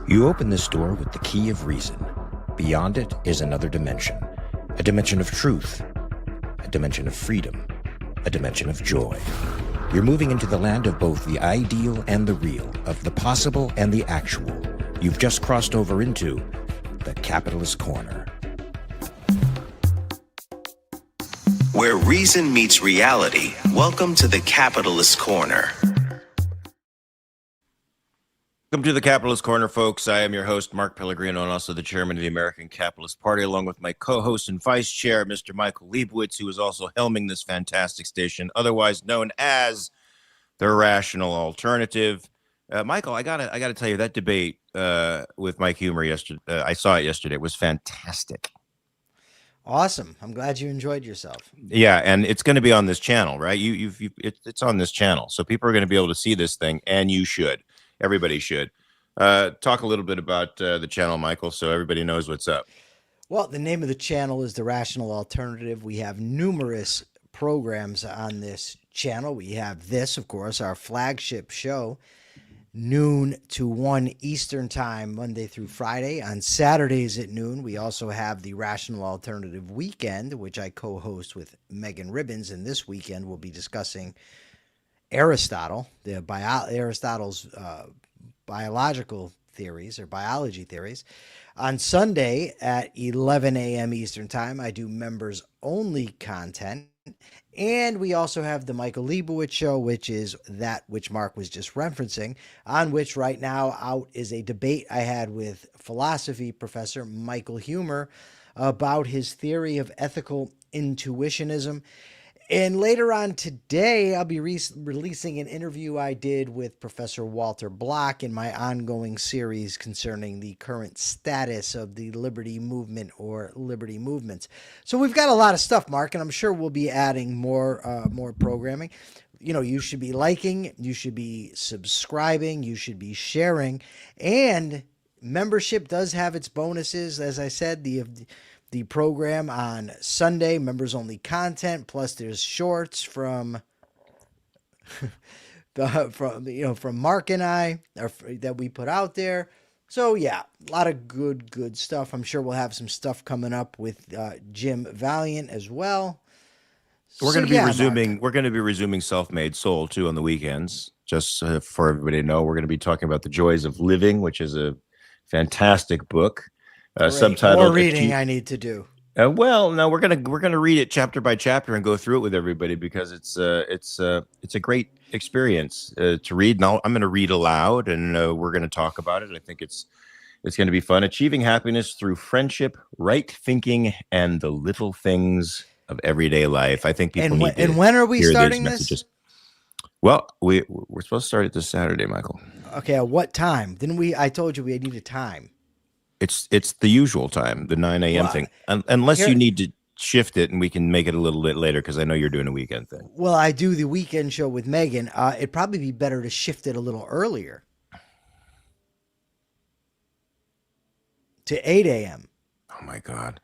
You open this door with the key of reason. Beyond it is another dimension, a dimension of truth, a dimension of freedom, a dimension of joy. You're moving into the land of both the ideal and the real, of the possible and the actual. You've just crossed over into the Capitalist Corner. Where reason meets reality, welcome to the Capitalist Corner. Welcome to the Capitalist Corner, folks. I am your host, Mark Pellegrino, and also the chairman of the American Capitalist Party, along with my co-host and vice chair, Mr. Micheal Leibowitz, who is also helming this fantastic station, otherwise known as the Rational Alternative. Michael, I gotta tell you, that debate with Mike Humer yesterday, I saw it yesterday. It was fantastic. Awesome. I'm glad you enjoyed yourself. Yeah, and it's going to be on this channel, right? It's on this channel, so people are going to be able to see this thing, and you should. Everybody should. Talk a little bit about the channel, Michael, so everybody knows what's up. Well, the name of the channel is The Rational Alternative. We have numerous programs on this channel. We have this, of course, our flagship show, noon to 1 Eastern Time, Monday through Friday. On Saturdays at noon, we also have the Rational Alternative Weekend, which I co-host with Megan Ribbons, and this weekend we'll be discussing Aristotle's biological theories or biology theories. On Sunday at 11 a.m. Eastern Time, I do members only content. And we also have the Micheal Leibowitz Show, which is that which Mark was just referencing, on which right now out is a debate I had with philosophy professor Michael Humer about his theory of ethical intuitionism. And later on today, I'll be releasing an interview I did with Professor Walter Block in my ongoing series concerning the current status of the liberty movement or liberty movements. So we've got a lot of stuff, Mark, and I'm sure we'll be adding more programming. You know, you should be liking, you should be subscribing, you should be sharing, and membership does have its bonuses. As I said, the program on Sunday, members only content, plus there's shorts from from Mark and I that we put out there. So yeah, a lot of good stuff. I'm sure we'll have some stuff coming up with Jim Valiant as well. We're going to be resuming. We're going to be resuming Self-Made Soul too on the weekends. Just for everybody to know, we're going to be talking about The Joys of Living, which is a fantastic book. Subtitled more reading I need to do. Well, no, we're gonna read it chapter by chapter and go through it with everybody because it's a great experience to read. Now I'm going to read aloud and we're going to talk about it. I think it's going to be fun. Achieving happiness through friendship, right thinking, and the little things of everyday life. I think people need to and when are we hear starting these this? Messages. Well, we're supposed to start it this Saturday, Michael. Okay, at what time? I told you we need a time. It's the usual time, the 9 a.m. thing, unless you need to shift it and we can make it a little bit later because I know you're doing a weekend thing. Well, I do the weekend show with Megan. It'd probably be better to shift it a little earlier to 8 a.m. Oh, my God.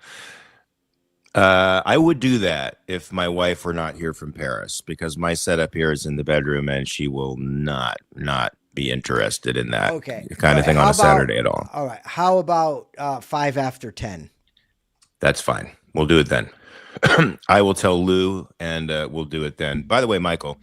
I would do that if my wife were not here from Paris because my setup here is in the bedroom and she will not be interested in that kind of thing on a Saturday at all. All right. How about 5 after 10? That's fine. We'll do it then. I will tell Lou and we'll do it then. By the way, Michael,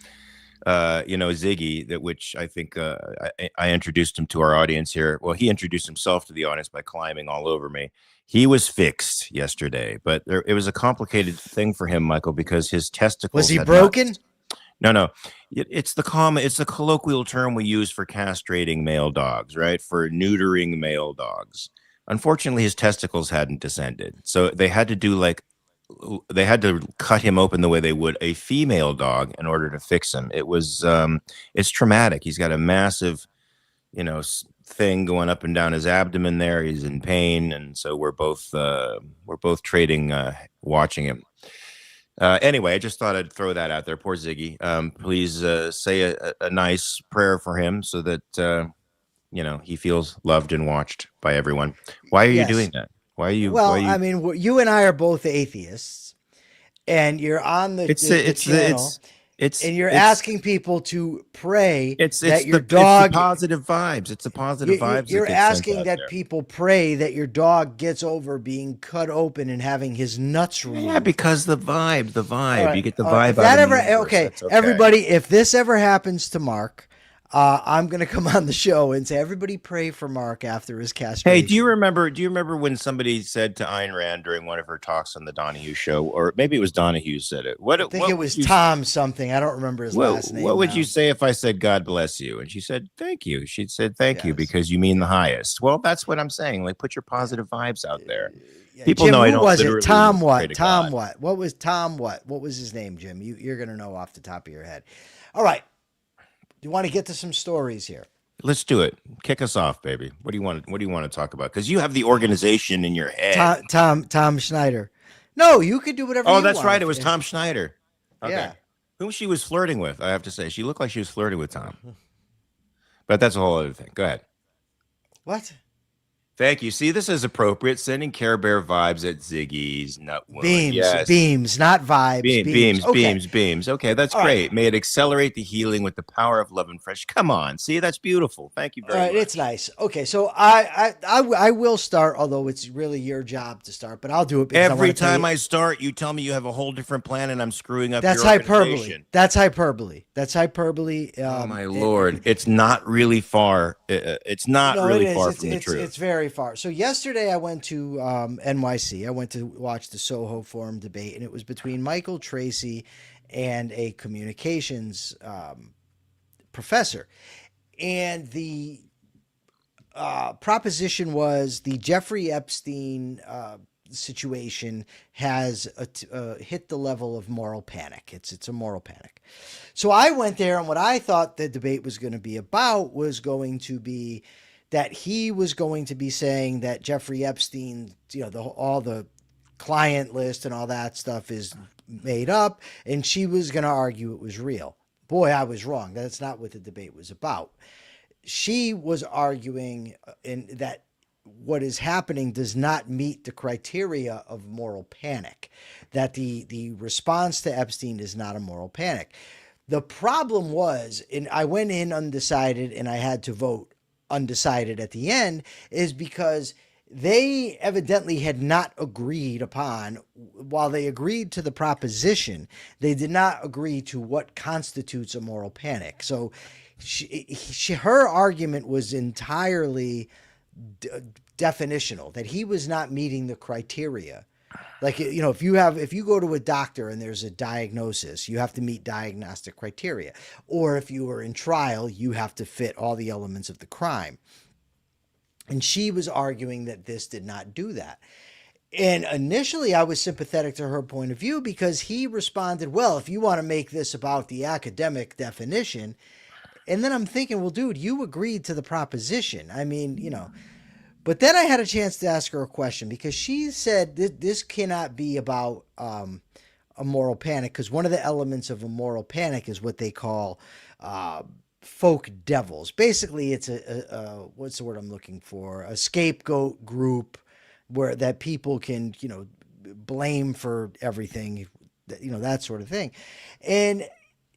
Ziggy, which I think I introduced him to our audience here. Well, he introduced himself to the audience by climbing all over me. He was fixed yesterday, but it was a complicated thing for him, Michael, because his testicles. Was he broken? No. It's the colloquial term we use for castrating male dogs, right? For neutering male dogs. Unfortunately, his testicles hadn't descended. So they had to cut him open the way they would a female dog in order to fix him. It was, it's traumatic. He's got a massive, thing going up and down his abdomen there. He's in pain. And so we're both trading, watching him. Anyway, I just thought I'd throw that out there. Poor Ziggy. Please say a nice prayer for him so that, he feels loved and watched by everyone. Why are you doing that? Why are you? Well, I mean, you and I are both atheists, and you're on the channel. and you're it's asking people to pray it's that your the it's the dog. positive vibes. It's the positive vibes that You're get sent asking out that there. people pray that your dog gets over being cut open and having his nuts Yeah, removed. because the All vibe. right. You get the If vibe out that in the ever, universe. okay, That's okay. everybody, if this ever happens to Mark, I'm going to come on the show and say, everybody pray for Mark after his Hey, castration. do you remember when somebody said to Ayn Rand during one of her talks on the Donahue show, or maybe it was Donahue said it? I think it was Tom something. I don't remember his last name. What would you now. say if I said God bless you? And she said, thank you. She said, thank you, Yes. because you mean the highest. Well, that's what I'm saying. Like, put your positive vibes out there. Yeah, People Jim, know I who don't was it? literally Tom pray what? to Tom God. what? What was Tom what? What was his name, Jim? You're going to know off the top of your head. All right. You want to get to some stories here? Let's do it. Kick us off, baby. What do you want to talk about? Because you have the organization in your head. Tom Schneider. No, you could do whatever. Oh, you that's want right. if- It was Tom Schneider. Okay. Yeah. Whom she was flirting with, I have to say. She looked like she was flirting with Tom. But that's a whole other thing. Go ahead. What? Thank you. See, this is appropriate. Sending Care Bear vibes at Ziggy's Nut Wound. Beams, Yes. beams, not vibes. Beams, Okay. beams. Okay, that's All great. right. May it accelerate the healing with the power of love and fresh. Come on. See, that's beautiful. Thank you All very right, much. it's nice. Okay, so I will start, although it's really your job to start, but I'll do it because Every I time you, I start, you tell me you have a whole different plan and I'm screwing up that's your hyperbole. organization. That's hyperbole. That's hyperbole. Oh, my Lord. It's not really far. It's not No, really it is. far It's, from the it's, truth. it's very far. So yesterday I went to NYC. I went to watch the Soho Forum debate, and it was between Michael Tracy and a communications professor. And the proposition was the Jeffrey Epstein situation has hit the level of moral panic. It's a moral panic. So I went there, and what I thought the debate was going to be about was going to be that he was going to be saying that Jeffrey Epstein, all the client list and all that stuff is made up, and she was going to argue it was real. Boy, I was wrong. That's not what the debate was about. She was arguing that what is happening does not meet the criteria of moral panic, that the response to Epstein is not a moral panic. The problem was, and I went in undecided and I had to vote undecided at the end, is because they evidently had not agreed upon, while they agreed to the proposition, they did not agree to what constitutes a moral panic. So her argument was entirely definitional, that he was not meeting the criteria. Like, if you go to a doctor and there's a diagnosis, you have to meet diagnostic criteria. Or if you are in trial, you have to fit all the elements of the crime. And she was arguing that this did not do that. And initially I was sympathetic to her point of view because he responded, well, if you want to make this about the academic definition. And then I'm thinking, well, dude, you agreed to the proposition. I mean, But then I had a chance to ask her a question because she said this cannot be about a moral panic, because one of the elements of a moral panic is what they call folk devils. Basically, it's a what's the word I'm looking for? A scapegoat group that people can, blame for everything, that sort of thing. And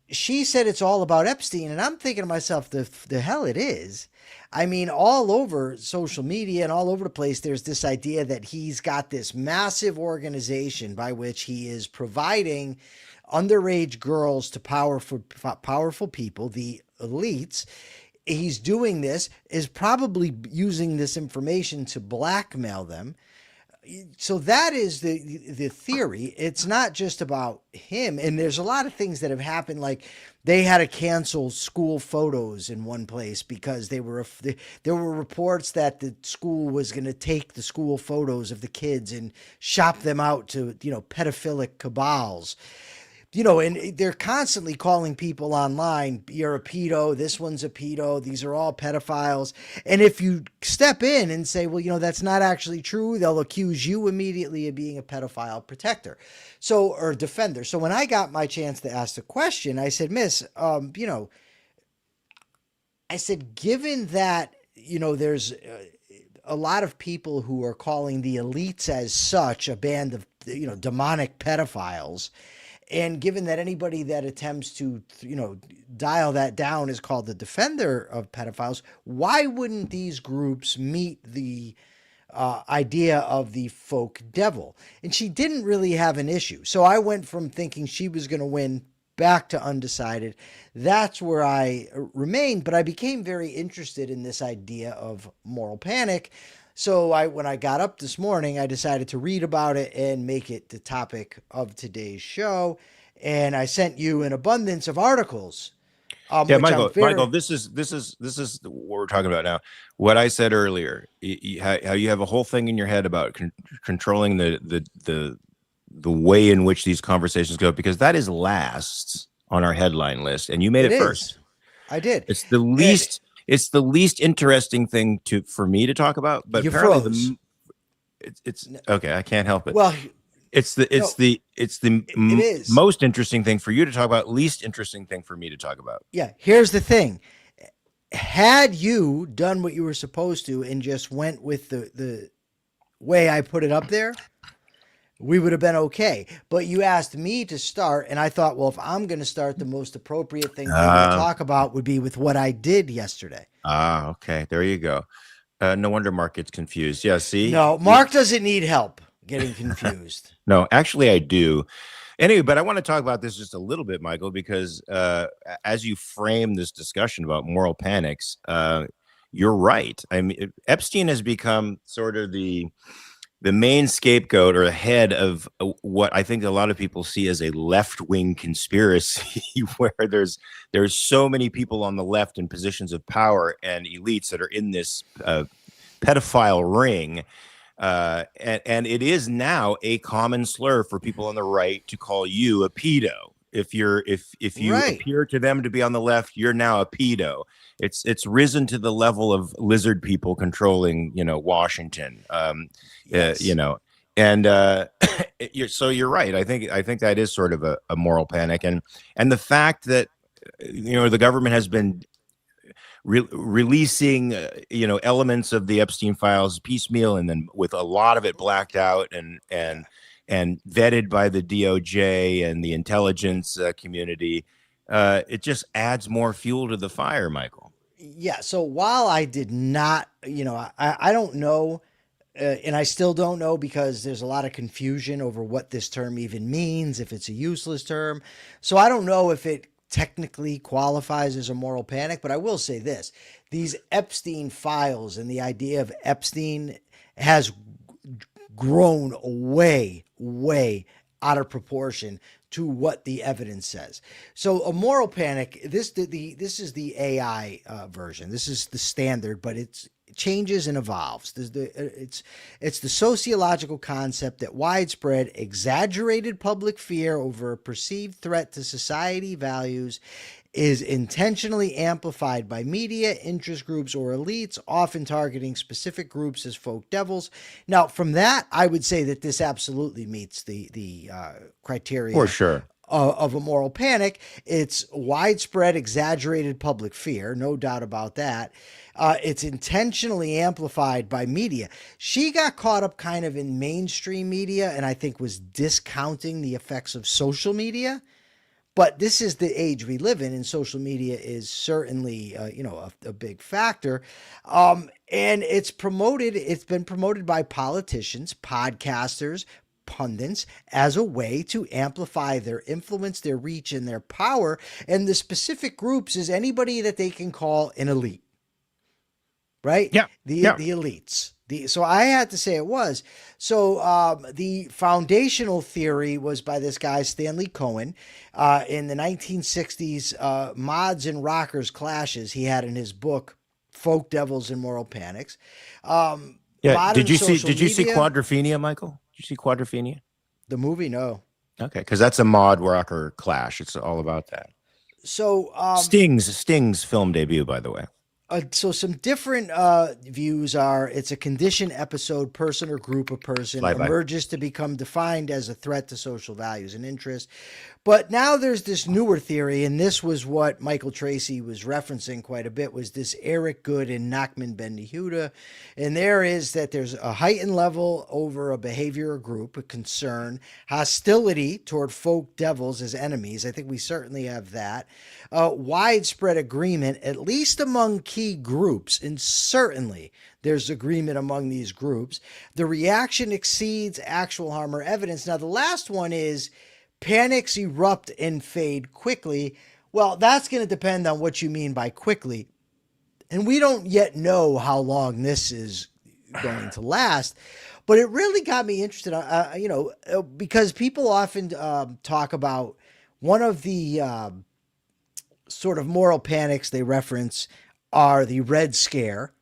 she said it's all about Epstein, and I'm thinking to myself, the hell it is. I mean, all over social media and all over the place, there's this idea that he's got this massive organization by which he is providing underage girls to powerful people, the elites. He's doing this, is probably using this information to blackmail them. So that is the theory. It's not just about him. And there's a lot of things that have happened. Like they had to cancel school photos in one place because there were reports that the school was going to take the school photos of the kids and shop them out to, pedophilic cabals. And they're constantly calling people online, you're a pedo, this one's a pedo, these are all pedophiles. And if you step in and say, well, that's not actually true, they'll accuse you immediately of being a pedophile protector. Or defender. So when I got my chance to ask the question, I said, Miss, I said, given that, there's a lot of people who are calling the elites as such a band of, demonic pedophiles, And given that anybody that attempts to, dial that down is called the defender of pedophiles, why wouldn't these groups meet the idea of the folk devil? And she didn't really have an issue. So I went from thinking she was going to win back to undecided. That's where I remained, but I became very interested in this idea of moral panic. So when I got up this morning, I decided to read about it and make it the topic of today's show. And I sent you an abundance of articles. Yeah, Michael, this is what we're talking about now. What I said earlier, how you have a whole thing in your head about controlling the way in which these conversations go, because that is last on our headline list, and you made it first. I did. It's the least. It's the least interesting thing for me to talk about. But you apparently, it's okay. I can't help it. Well. It's the most interesting thing for you to talk about, least interesting thing for me to talk about. Yeah, here's the thing. Had you done what you were supposed to and just went with the way I put it up there, we would have been okay. But you asked me to start, and I thought, well, if I'm going to start, the most appropriate thing to talk about would be with what I did yesterday. Okay. There you go. No wonder Mark gets confused. Yeah, see? No, Mark doesn't need help getting confused. No, actually I do. Anyway, but I want to talk about this just a little bit, Michael, because as you frame this discussion about moral panics, you're right. I mean, Epstein has become sort of the main scapegoat or the head of what I think a lot of people see as a left-wing conspiracy, where there's so many people on the left in positions of power and elites that are in this pedophile ring. And it is now a common slur for people on the right to call you a pedo. If you appear to them to be on the left, you're now a pedo. It's risen to the level of lizard people controlling, Washington. Yes. So you're right. I think that is sort of a moral panic, and the fact that the government has been releasing elements of the Epstein files piecemeal, and then with a lot of it blacked out and vetted by the DOJ and the intelligence community, it just adds more fuel to the fire, Michael. Yeah. So while I did not, I don't know, and I still don't know, because there's a lot of confusion over what this term even means, if it's a useless term. So I don't know if it technically qualifies as a moral panic, but I will say this: these Epstein files and the idea of Epstein has grown way out of proportion to what the evidence says. So a moral panic, this is the AI version. This is the standard, but it changes and evolves. It's the sociological concept that widespread, exaggerated public fear over a perceived threat to society values is intentionally amplified by media, interest groups, or elites, often targeting specific groups as folk devils. Now, from that, I would say that this absolutely meets the criteria for sure of a moral panic. It's widespread, exaggerated public fear, no doubt about that. It's intentionally amplified by media. She got caught up kind of in mainstream media, and I think was discounting the effects of social media. But this is the age we live in, and social media is certainly, a big factor. And it's been promoted by politicians, podcasters, pundits, as a way to amplify their influence, their reach, and their power. And the specific groups is anybody that they can call an elite, right? Yeah. The elites. So I had to say it was. So the foundational theory was by this guy, Stanley Cohen, in the 1960s, Mods and Rockers Clashes, he had in his book, Folk Devils and Moral Panics. Did you see Quadrophenia, Michael? Did you see Quadrophenia? The movie? No. Okay, because that's a mod rocker clash. It's all about that. So Sting's film debut, by the way. So some different views are: it's a condition, episode, person or group of person Fly by. emerges to become defined as a threat to social values and interests. But now there's this newer theory, and this was what Michael Tracy was referencing quite a bit, was this Eric Good and Nachman Ben Yehuda. And there is that there's a heightened level over a behavior or group, a concern, hostility toward folk devils as enemies. I think we certainly have that. Widespread agreement, at least among key groups, and certainly there's agreement among these groups. The reaction exceeds actual harm or evidence. Now, the last one is panics erupt and fade quickly. Well, that's going to depend on what you mean by quickly. And we don't yet know how long this is going to last. But it really got me interested, because people often talk about one of the sort of moral panics they reference are the Red Scare,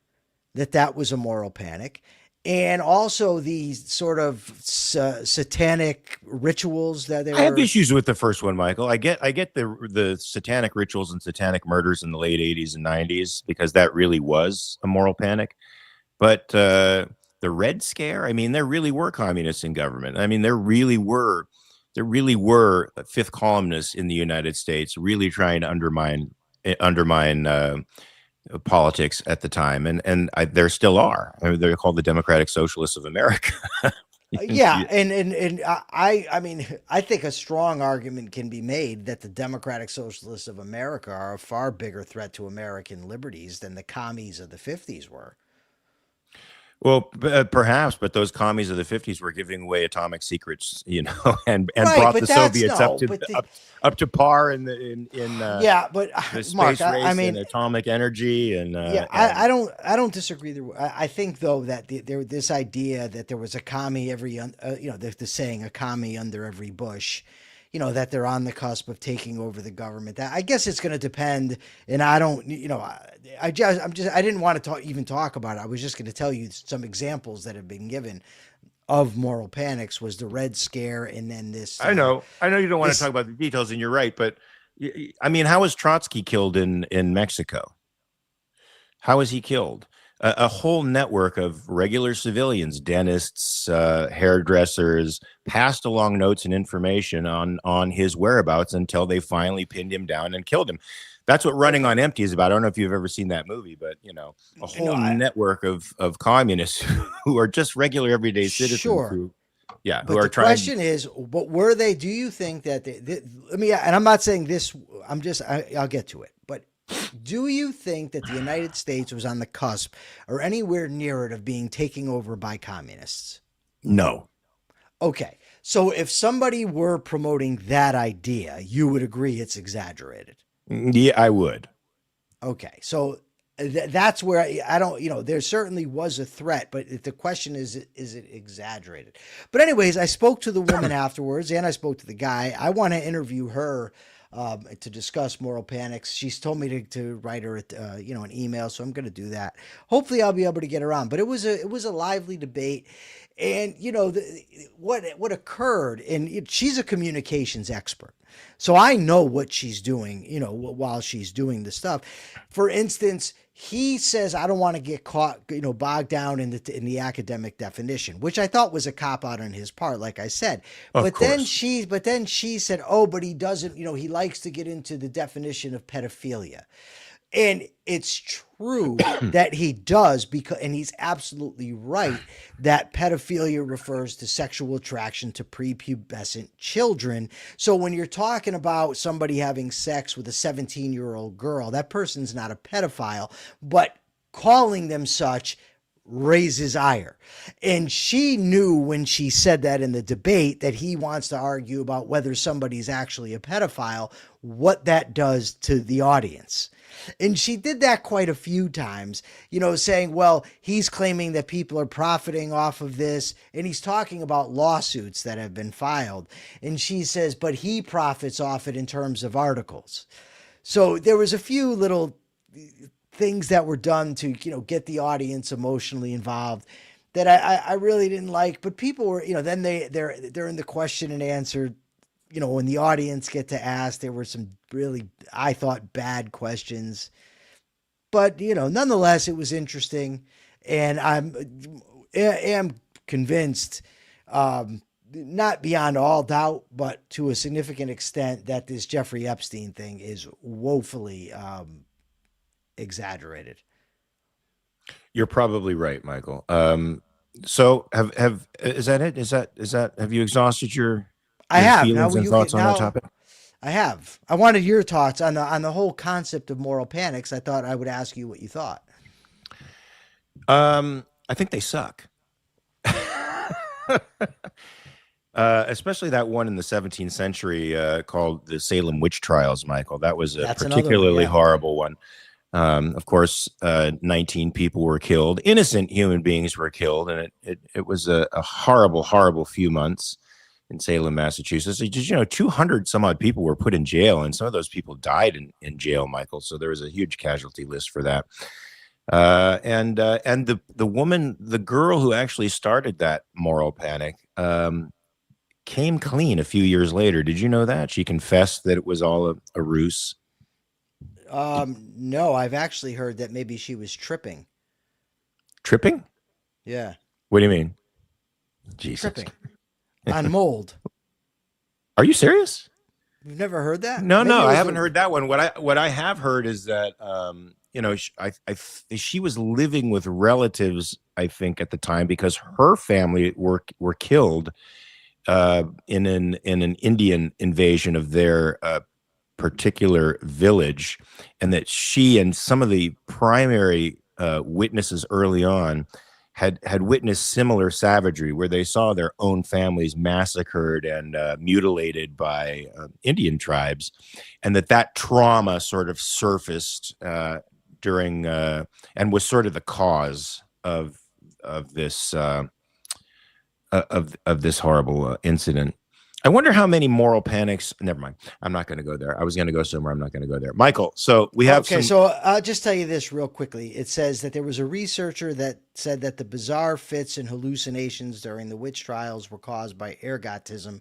that was a moral panic. And also the sort of satanic rituals that I have issues with the first one, Michael. I get the satanic rituals and satanic murders in the late 80s and 90s, because that really was a moral panic. But the Red Scare, I mean, there really were communists in government. I mean, there really were fifth columnists in the United States really trying to undermine politics at the time, and there still are. I mean, they're called the Democratic Socialists of America. Yeah, and I mean, I think a strong argument can be made that the Democratic Socialists of America are a far bigger threat to American liberties than the commies of the 50s were. Well, perhaps, but those commies of the 50s were giving away atomic secrets, and Right, brought but the that's Soviets no, but up to par in yeah, but the space Mark, race I mean, and atomic energy and yeah, I don't disagree. I think though that this idea that there was a commie every the saying, a commie under every bush, that they're on the cusp of taking over the government. That, I guess it's going to depend. And I don't, I didn't want to even talk about it. I was just going to tell you some examples that have been given of moral panics. Was the Red Scare, and then this. I know you don't want to talk about the details, and you're right. But I mean, how was Trotsky killed in Mexico? How was he killed? A whole network of regular civilians, dentists, hairdressers, passed along notes and information on his whereabouts until they finally pinned him down and killed him. That's what Running on Empty is about. I don't know if you've ever seen that movie, but a whole network of communists who are just regular everyday citizens. Sure. Who But are the trying. question is, what were they? Do you think that let me? And I'm not saying this. I'll get to it. But do you think that the United States was on the cusp or anywhere near it of being taken over by communists? No. Okay. So if somebody were promoting that idea, you would agree it's exaggerated. Yeah, I would. Okay. So that's where I don't, there certainly was a threat, but the question is it exaggerated? But anyways, I spoke to the woman afterwards, and I spoke to the guy. I want to interview her to discuss moral panics. She's told me to write her an email, so I'm going to do that. Hopefully I'll be able to get her on. But it was a lively debate. And what occurred, and she's a communications expert, so I know what she's doing, while she's doing the stuff. For instance, he says, I don't want to get caught, bogged down in the academic definition, which I thought was a cop out on his part, like I said. But then she said, oh, but he doesn't, he likes to get into the definition of pedophilia. And it's true that he does, and he's absolutely right that pedophilia refers to sexual attraction to prepubescent children. So when you're talking about somebody having sex with a 17-year-old girl, that person's not a pedophile, but calling them such raises ire. And she knew when she said that in the debate that he wants to argue about whether somebody's actually a pedophile, what that does to the audience. And she did that quite a few times, saying, well, he's claiming that people are profiting off of this. And he's talking about lawsuits that have been filed. And she says, but he profits off it in terms of articles. So there was a few little things that were done to, get the audience emotionally involved that I really didn't like. But people were, then they're in the question and answer. When the audience get to ask, there were some really, I thought, bad questions. but nonetheless, it was interesting, and am convinced, not beyond all doubt, but to a significant extent, that this Jeffrey Epstein thing is woefully exaggerated. You're probably right, Michael. So is that it? Is that have you exhausted your I have. feelings and thoughts on that topic? I have. I wanted your thoughts on the whole concept of moral panics. I thought I would ask you what you thought. I think they suck. Especially that one in the 17th century called the Salem witch trials, Michael. That was a particularly horrible one. Of course, 19 people were killed. Innocent human beings were killed, and it was a horrible, horrible few months in Salem, Massachusetts. 200 some odd people were put in jail, and some of those people died in jail, Michael. So there was a huge casualty list for that. And the girl who actually started that moral panic, came clean a few years later. Did you know that? She confessed that it was all a ruse. No, I've actually heard that maybe she was tripping. Tripping? Yeah. What do you mean? Jesus. Tripping on mold. Are you serious? You've never heard that? No, I haven't heard that one. What I have heard is that she was living with relatives, I think, at the time, because her family were killed in an Indian invasion of their particular village, and that she and some of the primary witnesses early on had witnessed similar savagery, where they saw their own families massacred and mutilated by Indian tribes, and that trauma sort of surfaced during and was sort of the cause of this of this horrible incident. I wonder how many moral panics. Never mind. I'm not going to go there. I was going to go somewhere. I'm not going to go there. Michael, so we have So I'll just tell you this real quickly. It says that there was a researcher that said that the bizarre fits and hallucinations during the witch trials were caused by ergotism,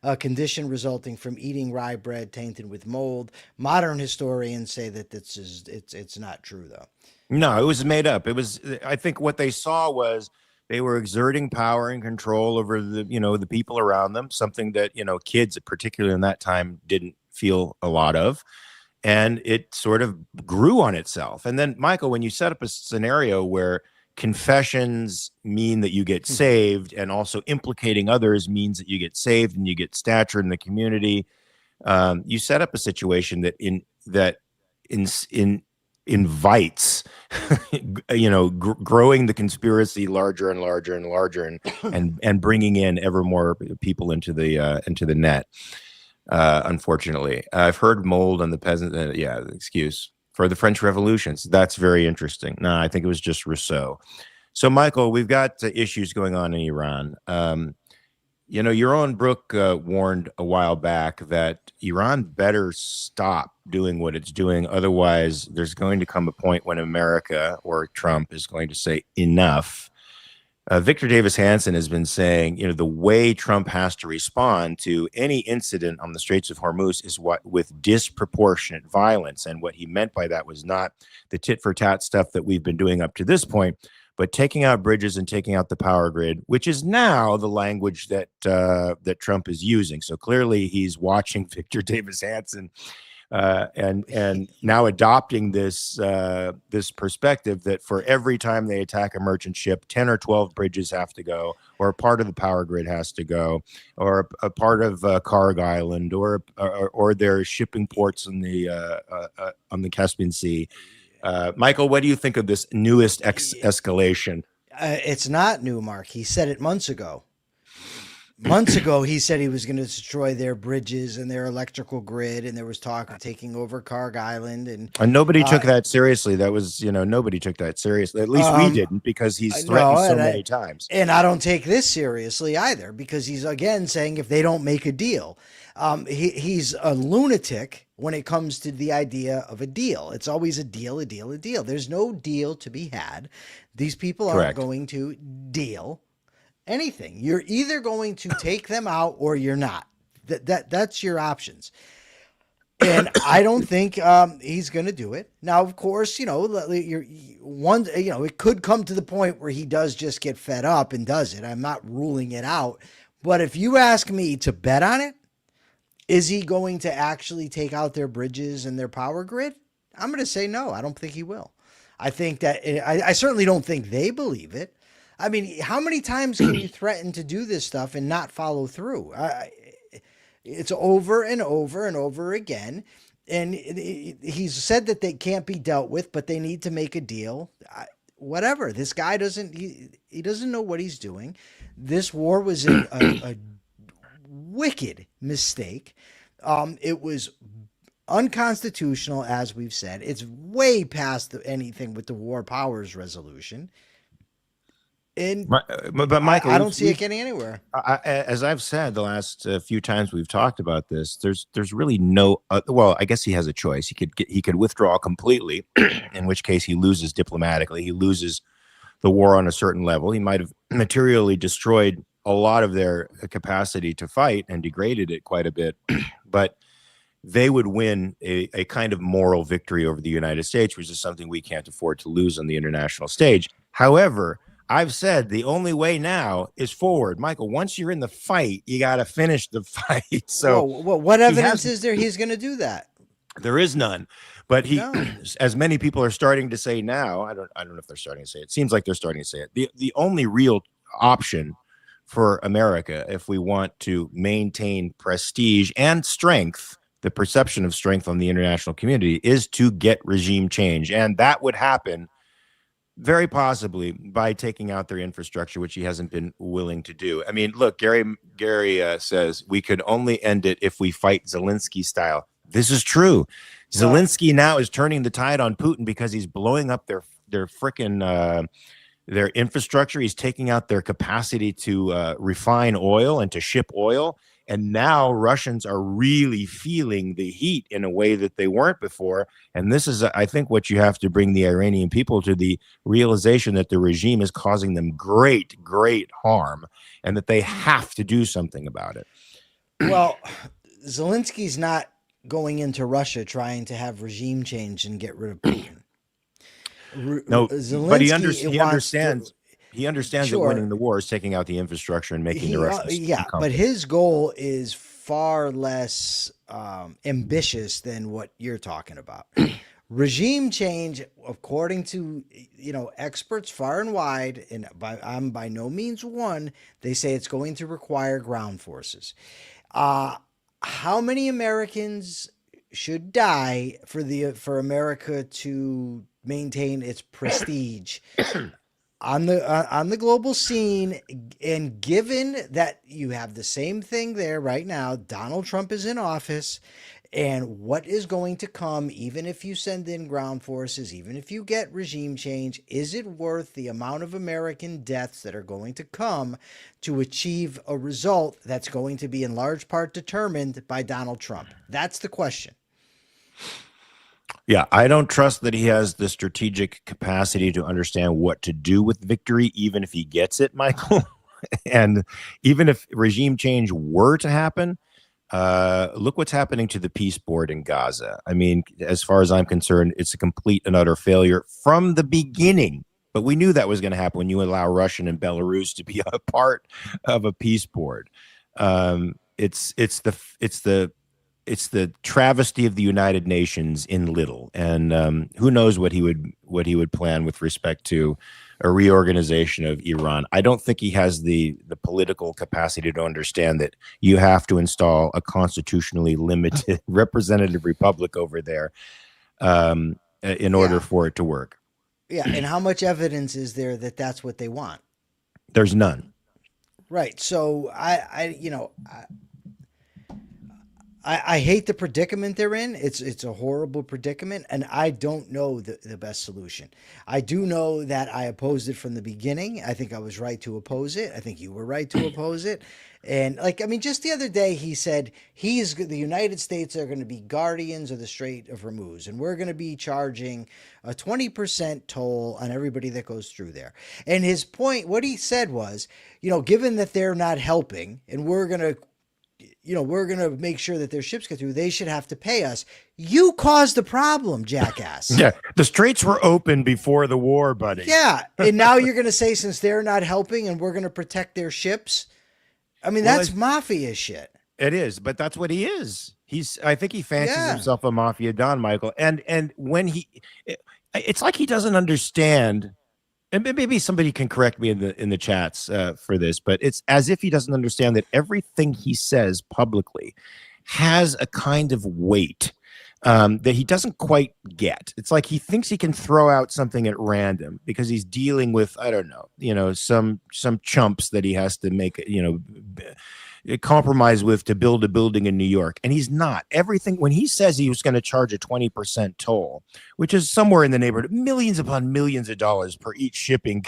a condition resulting from eating rye bread tainted with mold. Modern historians say that it's not true, though. No, it was made up. It was. I think what they saw was they were exerting power and control over the people around them, something that, kids, particularly in that time, didn't feel a lot of. And it sort of grew on itself. And then, Michael, when you set up a scenario where confessions mean that you get saved, and also implicating others means that you get saved and you get stature in the community, you set up a situation that invites growing the conspiracy larger and larger and larger, and bringing in ever more people into the net. Unfortunately, I've heard mold on the peasant. Excuse for the French Revolutions. That's very interesting. No, I think it was just Rousseau. So, Michael, we've got issues going on in Iran. Your own Brooke warned a while back that Iran better stop doing what it's doing. Otherwise, there's going to come a point when America or Trump is going to say enough. Victor Davis Hanson has been saying, the way Trump has to respond to any incident on the Straits of Hormuz is with disproportionate violence. And what he meant by that was not the tit for tat stuff that we've been doing up to this point, but taking out bridges and taking out the power grid, which is now the language that Trump is using. So clearly he's watching Victor Davis Hanson and now adopting this perspective that for every time they attack a merchant ship, 10 or 12 bridges have to go, or a part of the power grid has to go, or a part of Karg Island, or their shipping ports on the Caspian Sea. Michael, what do you think of this newest escalation? It's not new, Mark. He said it months ago. Months ago, he said he was going to destroy their bridges and their electrical grid, and there was talk of taking over Karg Island. And nobody took that seriously. That was, nobody took that seriously. At least we didn't, because he's threatened so many times. And I don't take this seriously either, because he's, again, saying if they don't make a deal. He's a lunatic when it comes to the idea of a deal. It's always a deal, a deal, a deal. There's no deal to be had. These people aren't going to deal anything. You're either going to take them out or you're not. That's your options. And I don't think he's going to do it. Now, of course, it could come to the point where he does just get fed up and does it. I'm not ruling it out. But if you ask me to bet on it, is he going to actually take out their bridges and their power grid? I'm going to say no. I don't think he will. I think that I certainly don't think they believe it. I mean, how many times can you threaten to do this stuff and not follow through? It's over and over and over again. And he's said that they can't be dealt with, but they need to make a deal. Whatever. This guy he doesn't know what he's doing. This war was a wicked mistake. It was unconstitutional, as we've said. It's way past anything with the War Powers Resolution. And but Michael, I don't see it getting anywhere. As I've said the last few times we've talked about this, there's really no. Well, I guess he has a choice. He could withdraw completely, in which case he loses diplomatically. He loses the war on a certain level. He might have materially destroyed a lot of their capacity to fight and degraded it quite a bit, but they would win a kind of moral victory over the United States, which is something we can't afford to lose on the international stage. However, I've said the only way now is forward. Michael, once you're in the fight, you got to finish the fight. So what evidence is there he's going to do that? There is none. But as many people are starting to say now, I don't know if they're starting to say it. It seems like they're starting to say it. The only real option for America, if we want to maintain prestige and strength, the perception of strength on the international community, is to get regime change. And that would happen very possibly by taking out their infrastructure, which he hasn't been willing to do. I mean, look, Gary says we could only end it if we fight Zelensky style. This is true. Zelensky now is turning the tide on Putin because he's blowing up their frickin' their infrastructure. He's taking out their capacity to refine oil and to ship oil. And now Russians are really feeling the heat in a way that they weren't before. And this is, I think, what you have to bring the Iranian people to, the realization that the regime is causing them great, great harm and that they have to do something about it. Well, Zelensky's not going into Russia trying to have regime change and get rid of Putin. No, but he understands. He understands that winning the war is taking out the infrastructure and making the Russians. But his goal is far less ambitious than what you're talking about. Regime change, according to experts far and wide, and I'm by no means one, they say it's going to require ground forces. How many Americans should die for America to maintain its prestige on the global scene? And given that you have the same thing there right now, Donald Trump is in office, and what is going to come, even if you send in ground forces, even if you get regime change, is it worth the amount of American deaths that are going to come to achieve a result that's going to be in large part determined by Donald Trump? That's the question. Yeah, I don't trust that he has the strategic capacity to understand what to do with victory, even if he gets it, Michael. And even if regime change were to happen, look what's happening to the peace board in Gaza. I mean, as far as I'm concerned, it's a complete and utter failure from the beginning. But we knew that was going to happen when you allow Russia and Belarus to be a part of a peace board. It's the travesty of the United Nations in little, and who knows what he would plan with respect to a reorganization of Iran. I don't think he has the political capacity to understand that you have to install a constitutionally limited representative republic over there in order for it to work. Yeah, and how much evidence is there that that's what they want? There's none. Right. So I hate the predicament they're in. It's a horrible predicament, and I don't know the best solution. I do know that I opposed it from the beginning. I think I was right to oppose it. I think you were right to oppose it. And just the other day he said the United States are going to be guardians of the Strait of Hormuz, and we're going to be charging a 20% toll on everybody that goes through there. And his point, what he said was, given that they're not helping, and we're going to we're going to make sure that their ships get through. They should have to pay us. You caused the problem, jackass. Yeah, the straits were open before the war, buddy. Yeah, and now you're going to say since they're not helping and we're going to protect their ships. I mean, that's mafia shit. It is, but that's what he is. I think he fancies himself a mafia don, Michael. And when it's like he doesn't understand. And maybe somebody can correct me in the chats for this, but it's as if he doesn't understand that everything he says publicly has a kind of weight that he doesn't quite get. It's like he thinks he can throw out something at random because he's dealing with, I don't know, some chumps that he has to make, compromise with to build a building in New York. And he's not. Everything, when he says he was going to charge a 20% toll, which is somewhere in the neighborhood of millions upon millions of dollars per each shipping,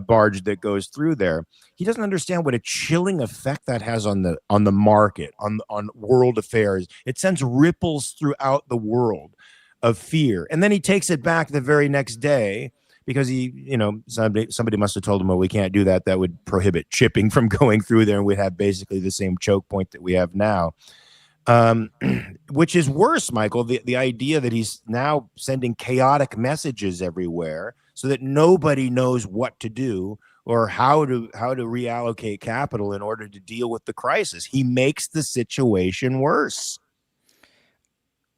barge that goes through there, he doesn't understand what a chilling effect that has on the market, on world affairs. It sends ripples throughout the world of fear. And then he takes it back the very next day because somebody must have told him, well, we can't do that. That would prohibit shipping from going through there. And we'd have basically the same choke point that we have now, which is worse, Michael, the idea that he's now sending chaotic messages everywhere so that nobody knows what to do or how to reallocate capital in order to deal with the crisis. He makes the situation worse.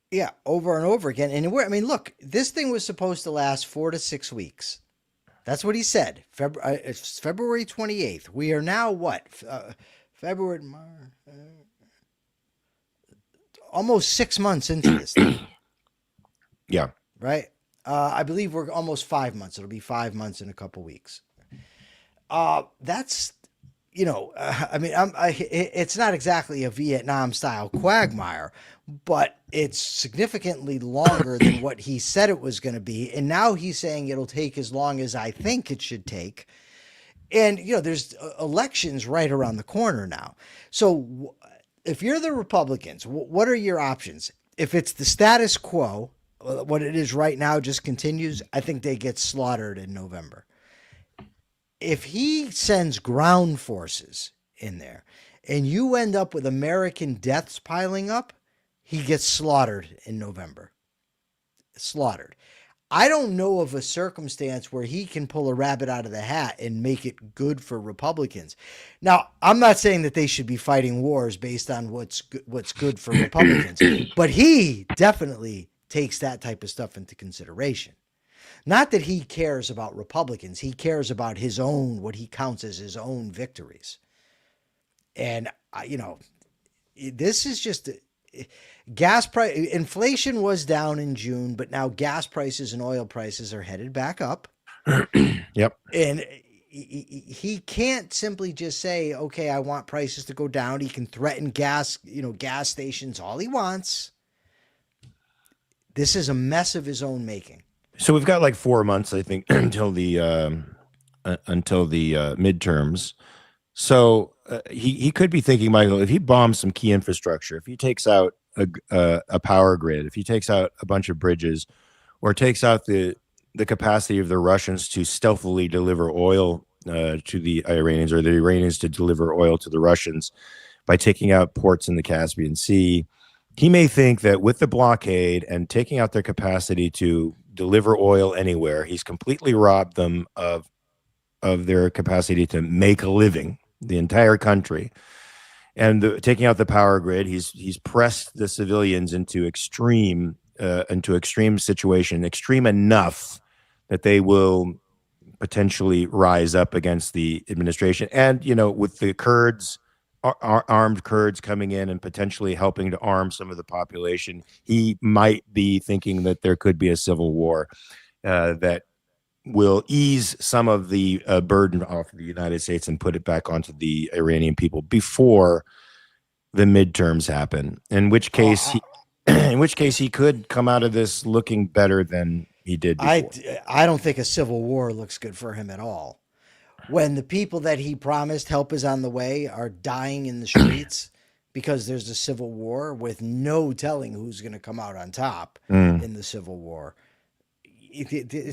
Yeah, over and over again. And look, this thing was supposed to last 4 to 6 weeks. That's what he said. It's February 28th. We are now what? February, March, almost 6 months into this thing. Yeah. Right? I believe we're almost 5 months. It'll be 5 months in a couple weeks. That's, it's not exactly a Vietnam style quagmire, but it's significantly longer than what he said it was going to be. And now he's saying it'll take as long as I think it should take. And, there's elections right around the corner now. So if you're the Republicans, what are your options? If it's the status quo, what it is right now just continues, I think they get slaughtered in November. If he sends ground forces in there and you end up with American deaths piling up, he gets slaughtered in November. Slaughtered. I don't know of a circumstance where he can pull a rabbit out of the hat and make it good for Republicans. Now, I'm not saying that they should be fighting wars based on what's good for Republicans, but he definitely takes that type of stuff into consideration. Not that he cares about Republicans. He cares about his own, what he counts as his own victories. And, this is just gas price. Inflation was down in June, but now gas prices and oil prices are headed back up. Yep. And he can't simply just say, okay, I want prices to go down. He can threaten gas stations all he wants. This is a mess of his own making. So we've got like 4 months, I think, until the midterms. So he could be thinking, Michael, if he bombs some key infrastructure, if he takes out a power grid, if he takes out a bunch of bridges, or takes out the capacity of the Russians to stealthily deliver oil to the Iranians, or the Iranians to deliver oil to the Russians by taking out ports in the Caspian Sea, he may think that with the blockade and taking out their capacity to deliver oil anywhere, he's completely robbed them of their capacity to make a living, the entire country. And taking out the power grid, he's pressed the civilians into extreme situation, extreme enough that they will potentially rise up against the administration. And with the Kurds, armed Kurds coming in and potentially helping to arm some of the population, he might be thinking that there could be a civil war that will ease some of the burden off of the United States and put it back onto the Iranian people before the midterms happen. In which case, he could come out of this looking better than he did before. I don't think a civil war looks good for him at all. When the people that he promised help is on the way are dying in the streets because there's a civil war with no telling who's going to come out on top in the civil war.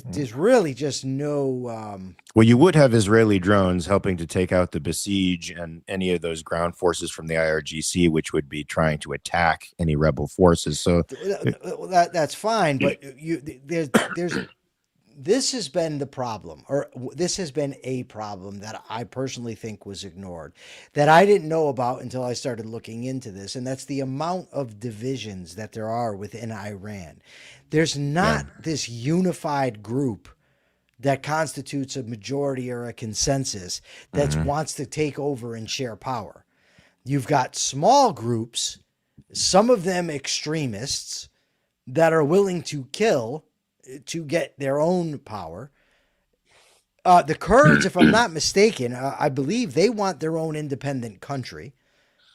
there's really just no. Well, you would have Israeli drones helping to take out the Besiege and any of those ground forces from the IRGC, which would be trying to attack any rebel forces. So That's fine, but there's this has been the problem, or this has been a problem that I personally think was ignored, that I didn't know about until I started looking into this, and that's the amount of divisions that there are within Iran. There's not this unified group that constitutes a majority or a consensus that wants to take over and share power. You've got small groups, some of them extremists, that are willing to kill to get their own power. The Kurds, if I'm not mistaken, I believe they want their own independent country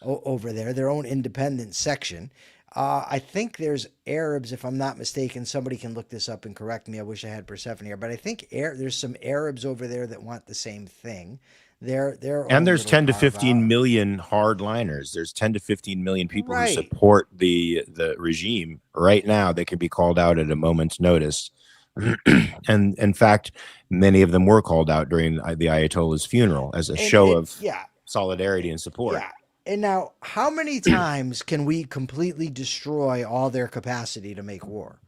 over there, their own independent section. I think there's Arabs, if I'm not mistaken. Somebody can look this up and correct me. I wish I had Persephone here, but I think there's some Arabs over there that want the same thing. And there's 10 to 15 million hardliners. There's 10 to 15 million people who support the regime right now. They can be called out at a moment's notice. And in fact, many of them were called out during the Ayatollah's funeral as a show of solidarity and support. Yeah. And now, how many times can we completely destroy all their capacity to make war?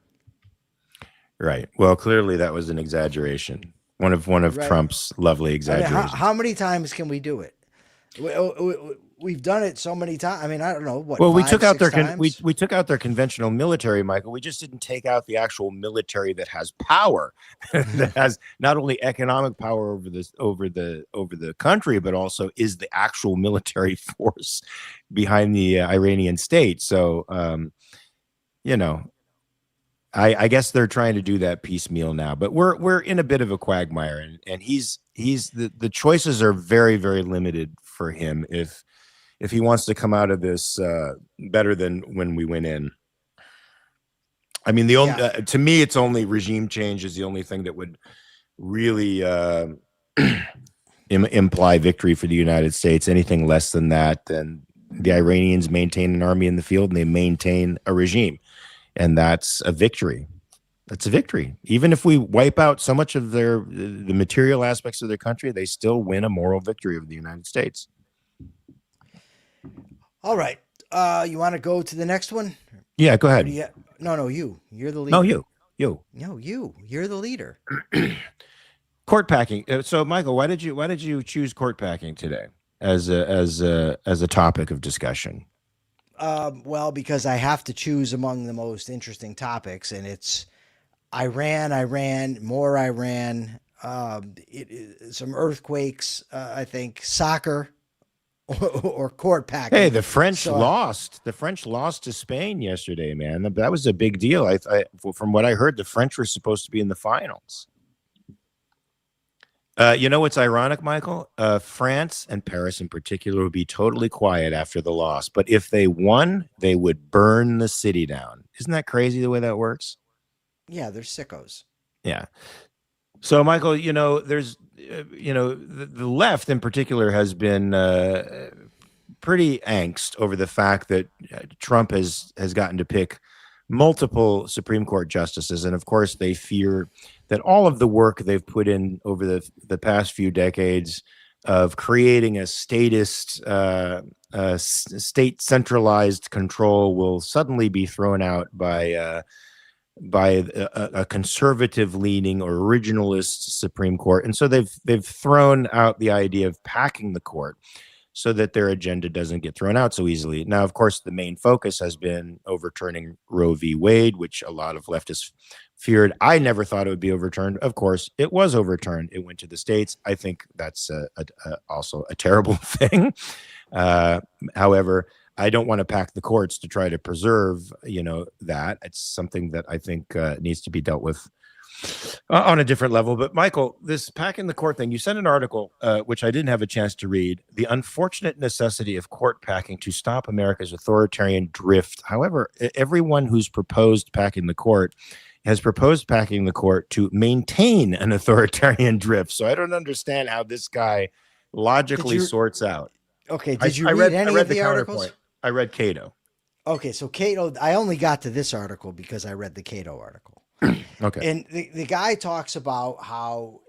Right. Well, clearly that was an exaggeration. One of Trump's lovely exaggerations. I mean, how many times can we do it? We've done it so many times. I mean, I don't know what. Well, we took out we took out their conventional military, Michael. We just didn't take out the actual military that has power, that has not only economic power over the country, but also is the actual military force behind the Iranian state. So, I guess they're trying to do that piecemeal now, but we're in a bit of a quagmire, and he's the choices are very, very limited for him if he wants to come out of this better than when we went in. I mean, the only to me, it's only regime change is the only thing that would really imply victory for the United States. Anything less than that, then the Iranians maintain an army in the field and they maintain a regime. And that's a victory. That's a victory. Even if we wipe out so much of the material aspects of their country, they still win a moral victory over the United States. All right. You want to go to the next one? Yeah, go ahead. No, you. You're the leader. No, you. No, you. You're the leader. Court packing. So, Michael, why did you choose court packing today as a topic of discussion? Well, because I have to choose among the most interesting topics, and it's Iran, more Iran, some earthquakes, I think, soccer, or court packing. Hey, the French lost. The French lost to Spain yesterday, man. That was a big deal. From what I heard, the French were supposed to be in the finals. You know what's ironic, Michael? France and Paris in particular would be totally quiet after the loss. But if they won, they would burn the city down. Isn't that crazy the way that works? Yeah, they're sickos. Yeah. So, Michael, there's, the left in particular has been pretty angst over the fact that Trump has gotten to pick multiple Supreme Court justices. And of course, they fear that all of the work they've put in over the past few decades of creating a statist, state centralized control will suddenly be thrown out by a conservative leaning or originalist Supreme Court. And so they've thrown out the idea of packing the court so that their agenda doesn't get thrown out so easily. Now, of course, the main focus has been overturning Roe v. Wade, which a lot of leftists feared. I never thought it would be overturned. Of course, it was overturned. It went to the states. I think that's also a terrible thing. However, I don't want to pack the courts to try to preserve, that. It's something that I think needs to be dealt with on a different level. But Michael, this packing the court thing, you sent an article, which I didn't have a chance to read, the unfortunate necessity of court packing to stop America's authoritarian drift. However, everyone who's proposed packing the court has proposed packing the court to maintain an authoritarian drift. So I don't understand how this guy logically sorts out. Okay. Did you read any of the articles? I read Cato. Okay. So Cato, I only got to this article because I read the Cato article. Okay. And the guy talks about how,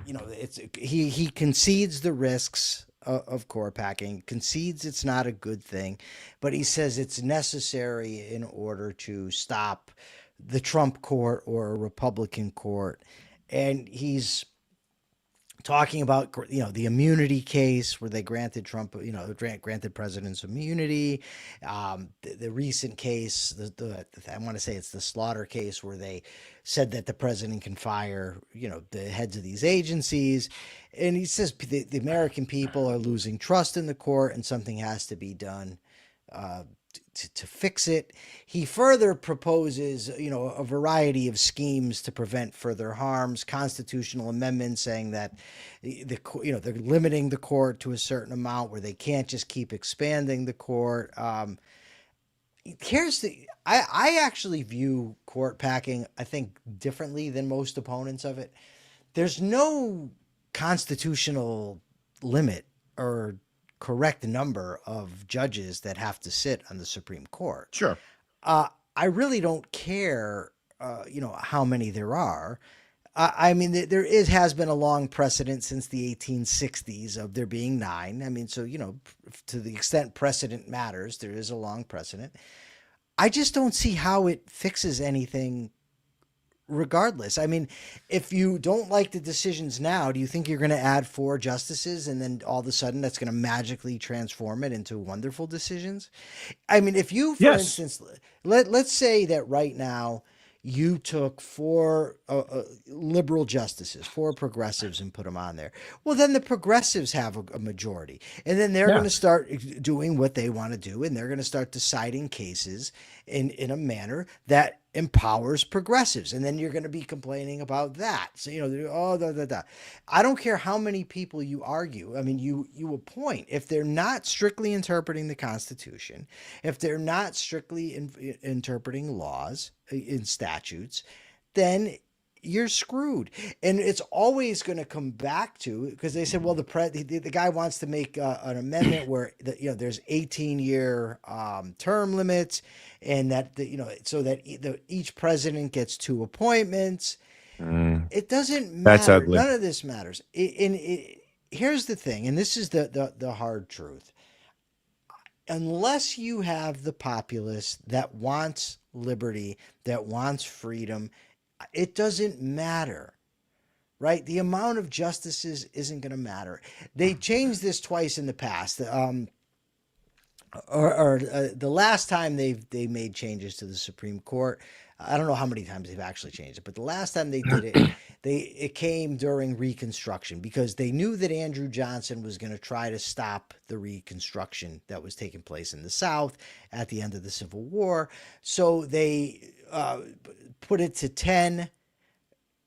he concedes the risks of court packing, concedes it's not a good thing, but he says it's necessary in order to stop the Trump court or a Republican court. And he's talking about, the immunity case where they granted Trump, granted president's immunity. The recent case, I want to say it's the Slaughter case, where they said that the president can fire, the heads of these agencies. And he says the American people are losing trust in the court, and something has to be done to fix it. He further proposes, a variety of schemes to prevent further harms, constitutional amendments saying that they're limiting the court to a certain amount where they can't just keep expanding the court. I actually view court packing, I think, differently than most opponents of it. There's no constitutional limit or correct number of judges that have to sit on the Supreme Court. Sure. I really don't care, how many there are. I mean, has been a long precedent since the 1860s of there being 9. I mean, so, to the extent precedent matters, there is a long precedent. I just don't see how it fixes anything regardless. I mean, if you don't like the decisions now, do you think you're going to add 4 justices and then all of a sudden that's going to magically transform it into wonderful decisions? I mean, if you, for instance, let's say that right now you took 4 liberal justices, 4 progressives, and put them on there. Well, then the progressives have a majority, and then they're going to start doing what they want to do, and they're going to start deciding cases in a manner that empowers progressives, and then you're going to be complaining about that. So, I don't care how many people you argue. I mean, you appoint, if they're not strictly interpreting the Constitution, if they're not strictly interpreting laws in statutes, then you're screwed. And it's always going to come back to, because they said, well, the guy wants to make an amendment where there's 18-year term limits, and that so that each president gets 2 appointments. It doesn't matter. That's ugly. None of this matters. Here's the thing, and this is the hard truth. Unless you have the populace that wants liberty, that wants freedom, it doesn't matter, right? The amount of justices isn't going to matter. They changed this twice in the past. The last time they made changes to the Supreme Court, I don't know how many times they've actually changed it, but the last time they did it, it came during Reconstruction, because they knew that Andrew Johnson was going to try to stop the Reconstruction that was taking place in the South at the end of the Civil War. So they put it to 10,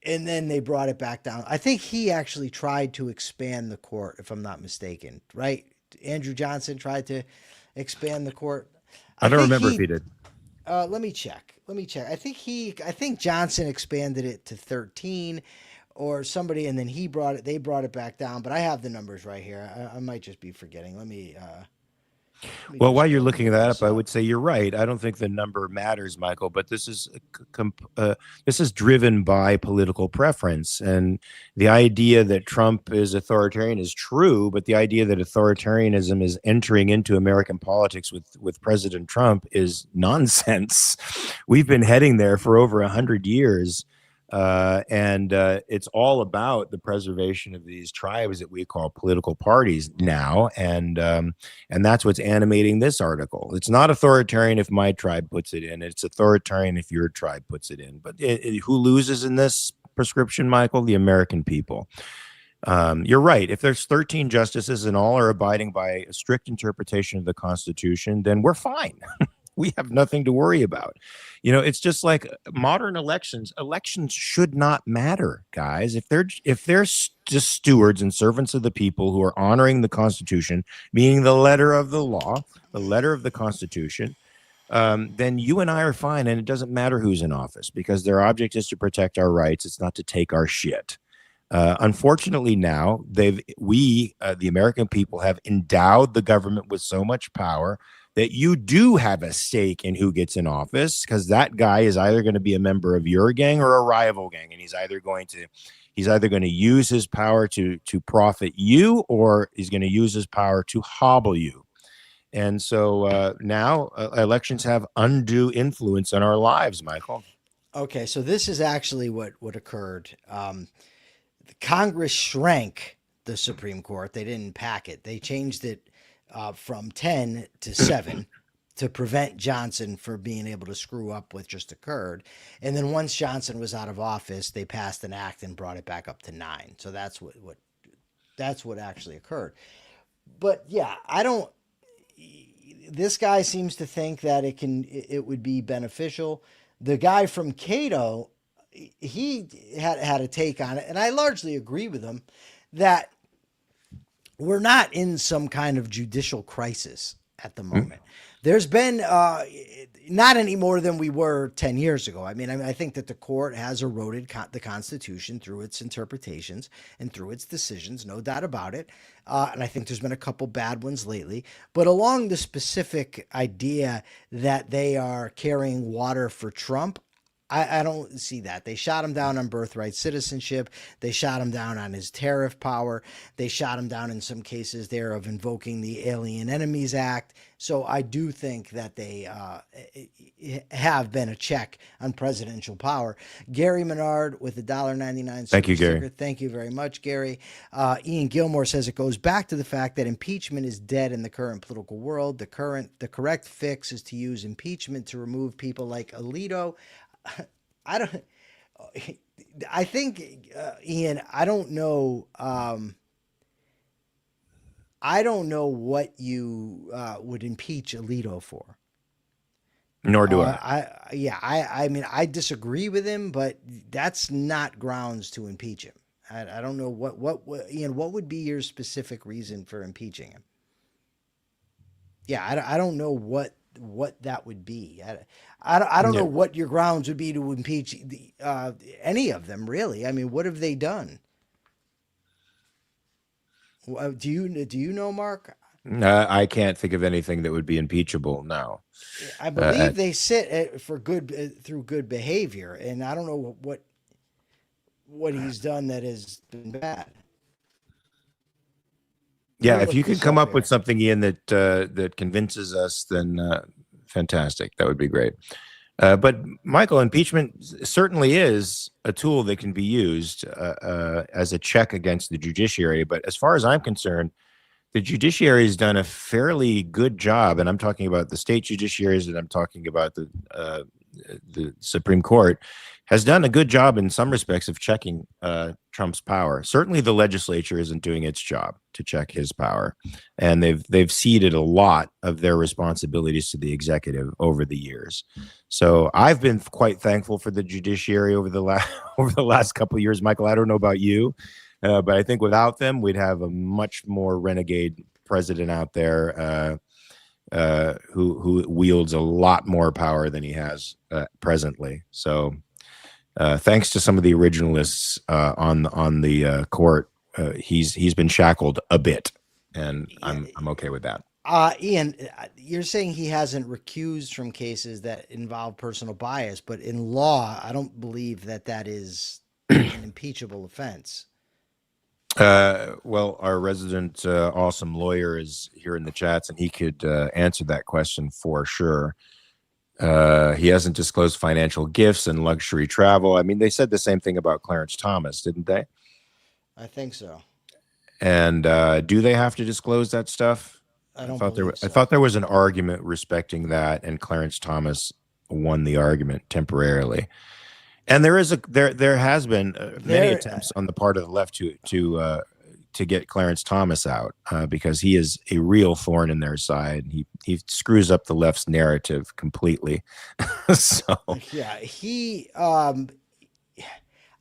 and then they brought it back down. I think he actually tried to expand the court, if I'm not mistaken, right? Andrew Johnson tried to expand the court. I don't remember if he did. Let me check. I think Johnson expanded it to 13 or somebody, and then they brought it back down. But I have the numbers right here. I might just be forgetting. Let me Well, while you're looking that up, I would say you're right. I don't think the number matters, Michael, but this is driven by political preference. And the idea that Trump is authoritarian is true, but the idea that authoritarianism is entering into American politics with President Trump is nonsense. We've been heading there for over 100 years. And it's all about the preservation of these tribes that we call political parties now, and that's what's animating this article. It's not authoritarian if my tribe puts it in; it's authoritarian if your tribe puts it in. But who loses in this prescription, Michael? The American people. You're right. If there's 13 justices and all are abiding by a strict interpretation of the Constitution, then we're fine. We have nothing to worry about. It's just like modern elections. Elections should not matter, guys. If they're just stewards and servants of the people who are honoring the Constitution, meaning the letter of the law, the letter of the Constitution, then you and I are fine, and it doesn't matter who's in office, because their object is to protect our rights. It's not to take our shit. Unfortunately, now the American people have endowed the government with so much power, that you do have a stake in who gets in office, because that guy is either going to be a member of your gang or a rival gang, and he's either going to use his power to profit you, or he's going to use his power to hobble you. And so now elections have undue influence on our lives, Michael. Okay, so this is actually what occurred. Congress shrank the Supreme Court. They didn't pack it. They changed it from 10 to 7 to prevent Johnson from being able to screw up what just occurred. And then once Johnson was out of office, they passed an act and brought it back up to 9. So that's what actually occurred. But yeah, this guy seems to think that it would be beneficial. The guy from Cato, he had a take on it, and I largely agree with him that we're not in some kind of judicial crisis at the moment. There's been not any more than we were 10 years ago. I mean, I think that the court has eroded the Constitution through its interpretations and through its decisions, no doubt about it. And I think there's been a couple bad ones lately. But along the specific idea that they are carrying water for Trump, I don't see that. They shot him down on birthright citizenship. They shot him down on his tariff power. They shot him down in some cases there of invoking the Alien Enemies Act. So I do think that they have been a check on presidential power. Gary Menard with $1.99. Thank you, Gary. Thank you very much, Gary. Ian Gilmore says it goes back to the fact that impeachment is dead in the current political world. The correct fix is to use impeachment to remove people like Alito. I think, Ian, I don't know what you would impeach Alito for. Nor do I. I mean, I disagree with him, but that's not grounds to impeach him. I don't know what Ian, what would be your specific reason for impeaching him? Yeah, I don't know what that would be. I don't know what your grounds would be to impeach any of them, really. I mean, what have they done? Do you know, Mark? I can't think of anything that would be impeachable now. I believe they sit for through good behavior, and I don't know what he's done that has been bad. Yeah, if you could come up with something, Ian, that convinces us, then fantastic. That would be great. But Michael, impeachment certainly is a tool that can be used as a check against the judiciary. But as far as I'm concerned, the judiciary has done a fairly good job, and I'm talking about the state judiciaries, and I'm talking about the Supreme Court, has done a good job in some respects of checking Trump's power. Certainly the legislature isn't doing its job to check his power, and they've ceded a lot of their responsibilities to the executive over the years. So I've been quite thankful for the judiciary over the last couple of years. Michael, I don't know about you, but I think without them, we'd have a much more renegade president out there who wields a lot more power than he has presently. So thanks to some of the originalists on the court, he's been shackled a bit, and I'm okay with that. Ian, you're saying he hasn't recused from cases that involve personal bias, but in law, I don't believe that is an impeachable offense. Well, our resident awesome lawyer is here in the chats, and he could answer that question for sure. He hasn't disclosed financial gifts and luxury travel. I mean, they said the same thing about Clarence Thomas, didn't they? I think so. And do they have to disclose that stuff? I thought there was an argument respecting that, and Clarence Thomas won the argument temporarily. And there has been many attempts on the part of the left to get Clarence Thomas out because he is a real thorn in their side. He screws up the left's narrative completely. So yeah,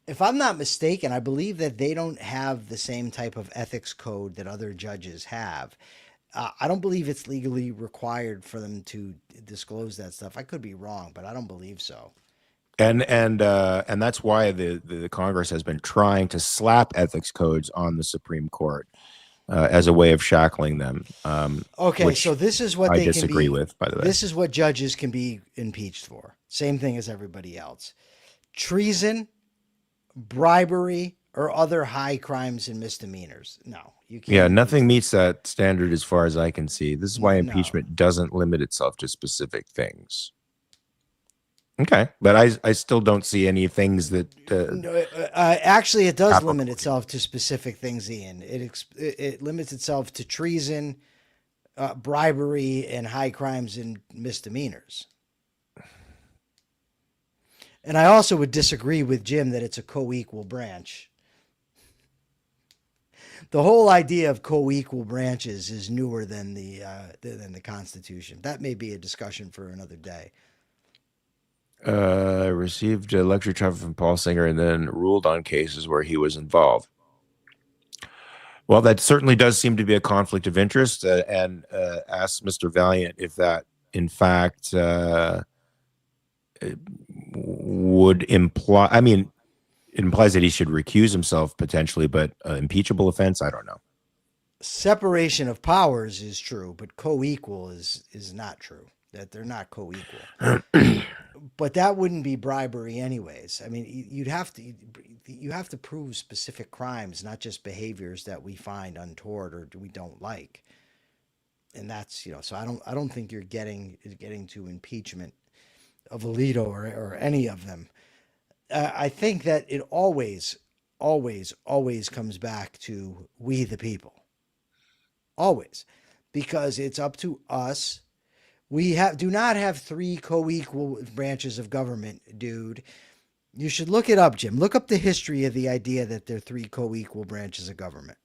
if I'm not mistaken, I believe that they don't have the same type of ethics code that other judges have. I don't believe it's legally required for them to disclose that stuff. I could be wrong, but I don't believe so. And that's why the Congress has been trying to slap ethics codes on the Supreme Court. as a way of shackling them. Okay, which so this is what I they can disagree be. with, by the way. This is what judges can be impeached for. Same thing as everybody else: treason, bribery, or other high crimes and misdemeanors. No, you can't. Yeah, nothing meets that standard as far as I can see. This is why No. impeachment doesn't limit itself to specific things. Okay, but I still don't see any things that. Actually, it does limit itself to specific things, Ian. It limits itself to treason, bribery, and high crimes and misdemeanors. And I also would disagree with Jim that it's a co-equal branch. The whole idea of co-equal branches is newer than the Constitution. That may be a discussion for another day. Received a lecture from Paul Singer and then ruled on cases where he was involved. Well, that certainly does seem to be a conflict of interest, and asked Mr. Valiant if that, in fact, would imply. I mean, it implies that he should recuse himself potentially, but impeachable offense, I don't know. Separation of powers is true, but co-equal is not true. That they're not co-equal. But that wouldn't be bribery anyways. I mean, you have to prove specific crimes, not just behaviors that we find untoward or we don't like. And that's, so I don't think you're getting to impeachment of Alito or any of them. I think that it always comes back to we the people. Always. Because it's up to us. We do not have three co-equal branches of government, dude. You should look it up, Jim. Look up the history of the idea that there are three co-equal branches of government.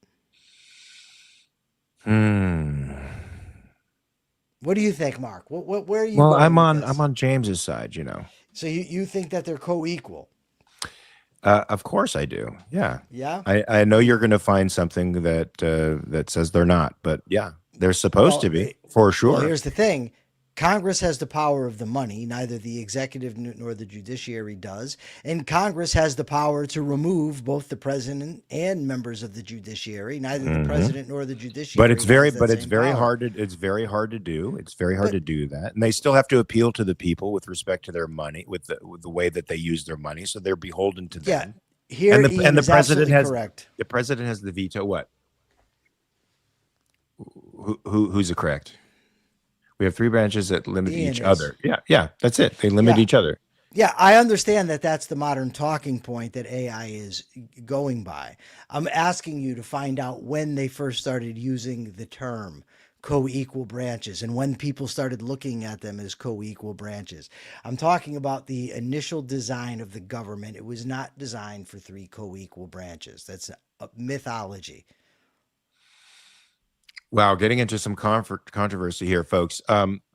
What do you think, Mark? Where are you? Well, going I'm with this? on James's side, So you think that they're co-equal? Of course I do. Yeah. Yeah. I know you're going to find something that says they're not, but yeah, they're supposed to be for sure. Well, here's the thing. Congress has the power of the money. Neither the executive nor the judiciary does. And Congress has the power to remove both the president and members of the judiciary. Neither the president nor the judiciary. But it's very power. hard to do. It's very hard to do that. And they still have to appeal to the people with respect to their money, with the way that they use their money. So they're beholden to them. Yeah. Here, and the president has correct. The president has the veto. What? Who's the correct? We have three branches that limit each other. Yeah, that's it. They limit each other. Yeah, I understand that that's the modern talking point that AI is going by. I'm asking you to find out when they first started using the term co-equal branches and when people started looking at them as co-equal branches. I'm talking about the initial design of the government. It was not designed for three co-equal branches. That's a mythology. Wow, getting into some controversy here, folks.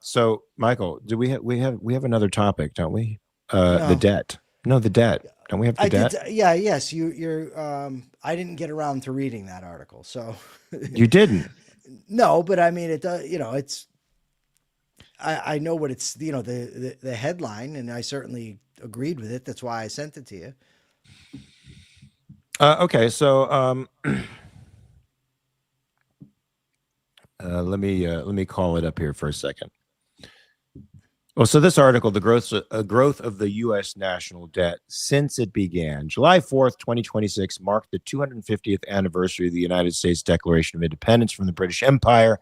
So, Michael, do we have another topic, don't we? No. The debt. No, the debt. Don't we have the debt? Yes. You're. I didn't get around to reading that article, so. You didn't. No, but I mean, it does. It's. I know what it's. The headline, and I certainly agreed with it. That's why I sent it to you. Okay, so let me call it up here for a second. Well, so this article, the growth of the U.S. national debt since it began, July 4th, 2026, marked the 250th anniversary of the United States Declaration of Independence from the British Empire.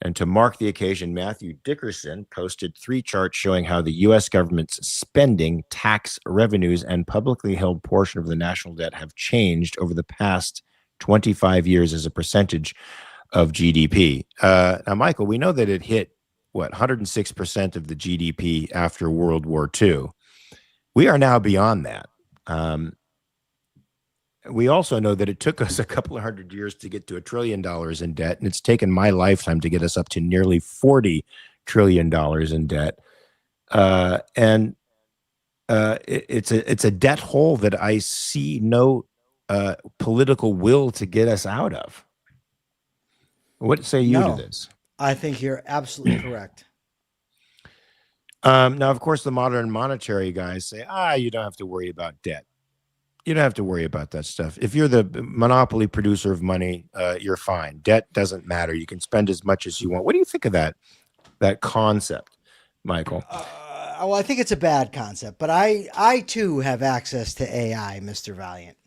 And to mark the occasion, Matthew Dickerson posted 3 charts showing how the U.S. government's spending, tax revenues, and publicly held portion of the national debt have changed over the past 25 years as a percentage of GDP. Now, Michael, we know that it hit 106% of the GDP after World War II. We are now beyond that. We also know that it took us a couple of hundred years to get to $1 trillion in debt, and it's taken my lifetime to get us up to nearly $40 trillion in debt. It's a debt hole that I see no political will to get us out of. What say you to this? I think you're absolutely correct. Now, of course, the modern monetary guys say, you don't have to worry about debt. You don't have to worry about that stuff. If you're the monopoly producer of money, you're fine. Debt doesn't matter. You can spend as much as you want. What do you think of that concept, Michael? Well, I think it's a bad concept, but I too have access to AI, Mr. Valiant.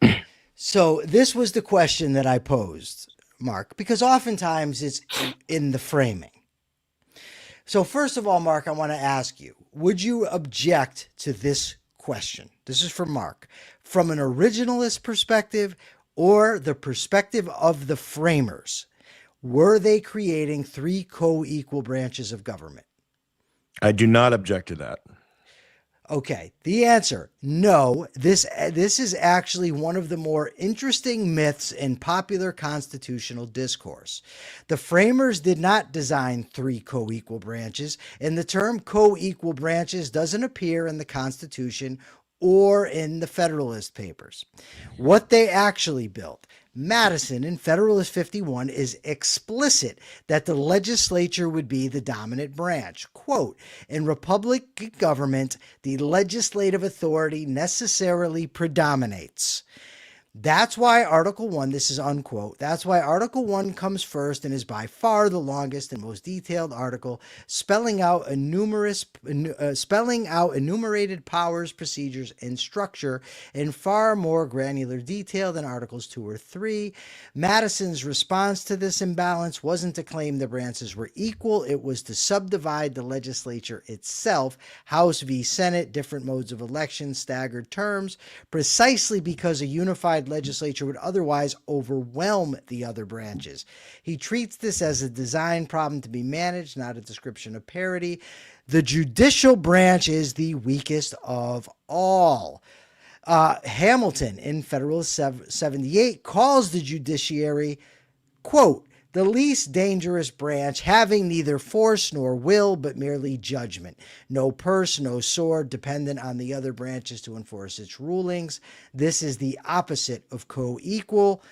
So this was the question that I posed, Mark, because oftentimes it's in the framing. So first of all, Mark, I want to ask you, would you object to this question? This is for Mark. From an originalist perspective or the perspective of the framers, were they creating three co-equal branches of government? I do not object to that. Okay, the answer, no. This is actually one of the more interesting myths in popular constitutional discourse. The framers did not design three co-equal branches, and the term co-equal branches doesn't appear in the Constitution or in the Federalist Papers. What they actually built, Madison in Federalist 51 is explicit that the legislature would be the dominant branch. Quote, in Republican government, the legislative authority necessarily predominates. That's why Article 1, this is unquote, that's why Article 1 comes first and is by far the longest and most detailed article, spelling out enumerated powers, procedures, and structure in far more granular detail than Articles 2 or 3. Madison's response to this imbalance wasn't to claim the branches were equal, it was to subdivide the legislature itself, House v. Senate, different modes of election, staggered terms, precisely because a unified legislature would otherwise overwhelm the other branches. He treats this as a design problem to be managed, not a description of parity. The judicial branch is the weakest of all. Hamilton in Federalist 78 calls the judiciary, quote, the least dangerous branch, having neither force nor will, but merely judgment. No purse, no sword, dependent on the other branches to enforce its rulings. This is the opposite of co-equal.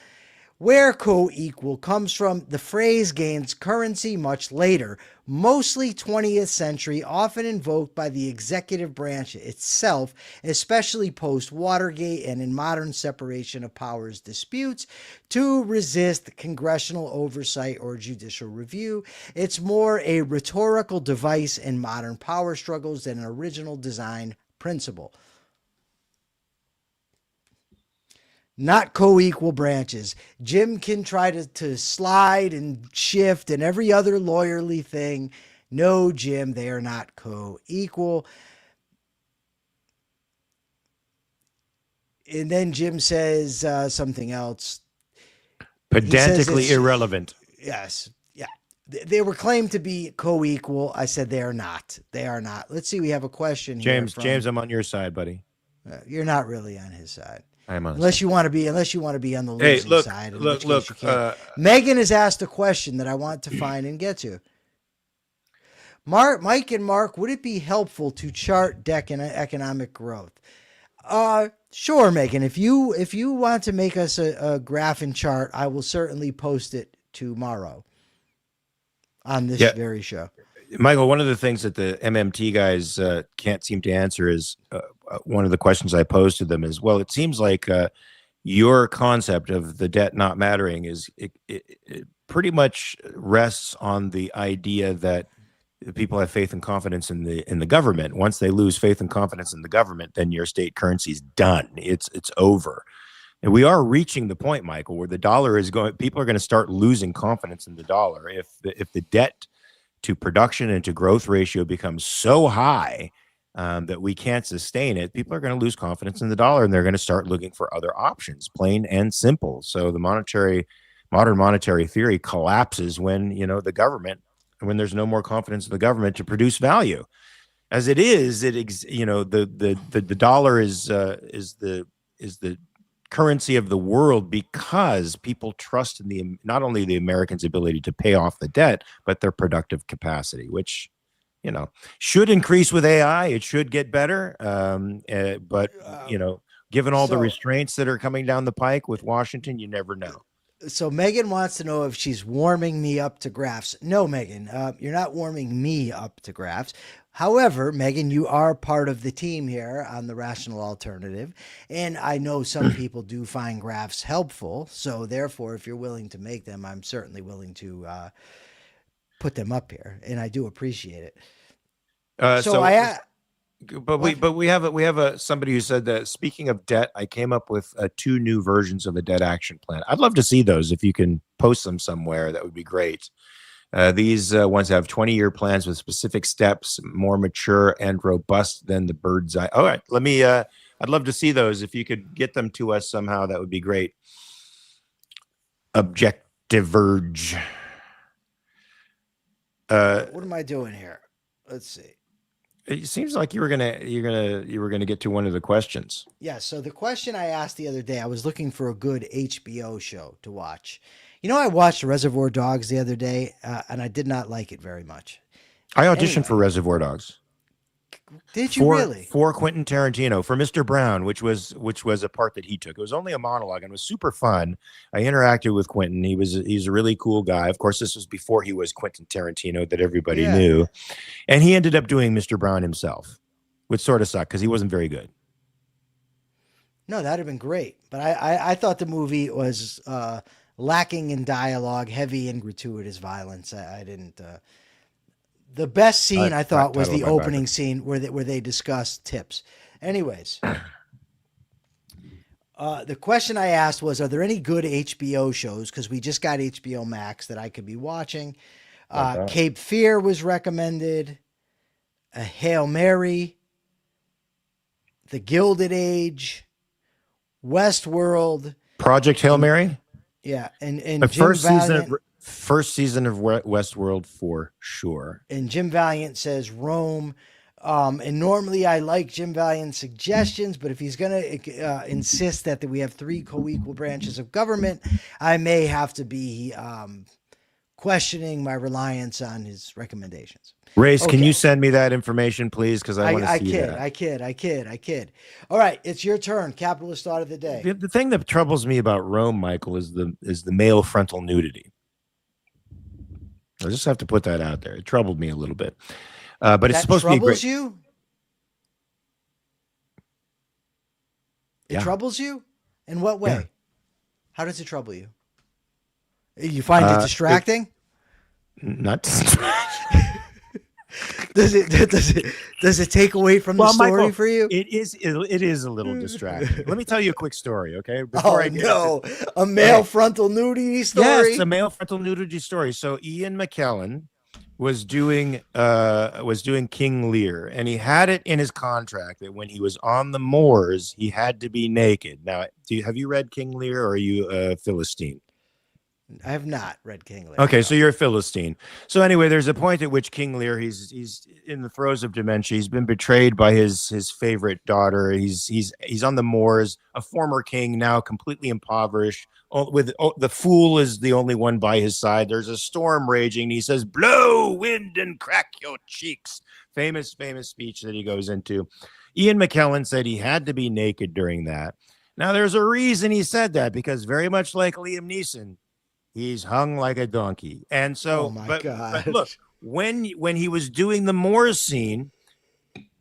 Where co-equal comes from, the phrase gains currency much later, mostly 20th century, often invoked by the executive branch itself, especially post-Watergate and in modern separation of powers disputes, to resist congressional oversight or judicial review. It's more a rhetorical device in modern power struggles than an original design principle. Not co-equal branches. Jim can try to slide and shift and every other lawyerly thing. No, Jim, they are not co-equal. And then Jim says something else. Pedantically irrelevant. Yes. Yeah. They were claimed to be co-equal. I said they are not. They are not. Let's see. We have a question here. James, I'm on your side, buddy. You're not really on his side. Unless you want to be on the losing side. Megan has asked a question that I want to find and get to. Mike and Mark, would it be helpful to chart economic growth? Sure, Megan. If you want to make us a graph and chart, I will certainly post it tomorrow on this very show. Michael, one of the things that the MMT guys can't seem to answer is one of the questions I posed to them is, well, it seems like your concept of the debt not mattering is it pretty much rests on the idea that people have faith and confidence in the government. Once they lose faith and confidence in the government, then your state currency is done. It's over. And we are reaching the point, Michael, where the dollar is going. People are going to start losing confidence in the dollar if the debt to production and to growth ratio becomes so high that we can't sustain it. People are going to lose confidence in the dollar, and they're going to start looking for other options, plain and simple. So the modern monetary theory collapses when when there's no more confidence in the government to produce value. As it is, the dollar is the currency of the world because people trust in not only the Americans' ability to pay off the debt, but their productive capacity, which should increase with AI. It should get better, but given all the restraints that are coming down the pike with Washington, you never know. So Megan wants to know if she's warming me up to graphs. No, Megan, you're not warming me up to graphs. However, Megan, you are part of the team here on the Rational Alternative, and I know some people do find graphs helpful. So therefore, if you're willing to make them, I'm certainly willing to put them up here, and I do appreciate it. But we have a somebody who said that, speaking of debt, I came up with 2 new versions of a debt action plan. I'd love to see those. If you can post them somewhere, that would be great. These ones have 20-year plans with specific steps, more mature and robust than the bird's eye. All right, I'd love to see those. If you could get them to us somehow, that would be great. Objective Verge. What am I doing here? Let's see. It seems like you were gonna get to one of the questions. Yeah. So the question I asked the other day, I was looking for a good HBO show to watch. You know, I watched Reservoir Dogs the other day, and I did not like it very much. I auditioned for Reservoir Dogs. Did you really? For Quentin Tarantino, for Mr. Brown, which was a part that he took. It was only a monologue and it was super fun. I interacted with Quentin. He's a really cool guy. Of course, this was before he was Quentin Tarantino that everybody knew. And he ended up doing Mr. Brown himself, which sort of sucked because he wasn't very good. No, that'd have been great. But I thought the movie was lacking in dialogue, heavy in gratuitous violence. I didn't. The best scene I thought was the opening scene where they discussed tips. Anyways, the question I asked was, are there any good HBO shows? Because we just got HBO Max that I could be watching. Cape Fear was recommended. Hail Mary. The Gilded Age. Westworld. Project Hail Mary? Yeah. And the first season of Westworld for sure. And Jim Valiant says Rome. And normally I like Jim Valiant's suggestions, but if he's going to insist that we have 3 co-equal branches of government, I may have to be questioning my reliance on his recommendations. Race, can you send me that information, please? Because I want to see that. I kid. All right, it's your turn. Capitalist thought of the day. The thing that troubles me about Rome, Michael, is the male frontal nudity. I just have to put that out there. It troubled me a little bit, but it's supposed to be great. You? It troubles you? In what way? Yeah. How does it trouble you? You find it distracting? Not distracting. Does it take away from the story, Michael, for you? It is a little distracting. Let me tell you a quick story, okay? A male frontal nudity story. Yes, a male frontal nudity story. So Ian McKellen was doing King Lear, and he had it in his contract that when he was on the moors, he had to be naked. Now, have you read King Lear, or are you a Philistine? I have not read King Lear. Okay, so you're a Philistine. So anyway, there's a point at which King Lear, he's in the throes of dementia. He's been betrayed by his favorite daughter. He's on the moors, a former king, now completely impoverished. The fool is the only one by his side. There's a storm raging. And he says, "Blow, wind, and crack your cheeks." Famous speech that he goes into. Ian McKellen said he had to be naked during that. Now, there's a reason he said that, because very much like Liam Neeson, he's hung like a donkey. And so, but look, when he was doing the Moors scene,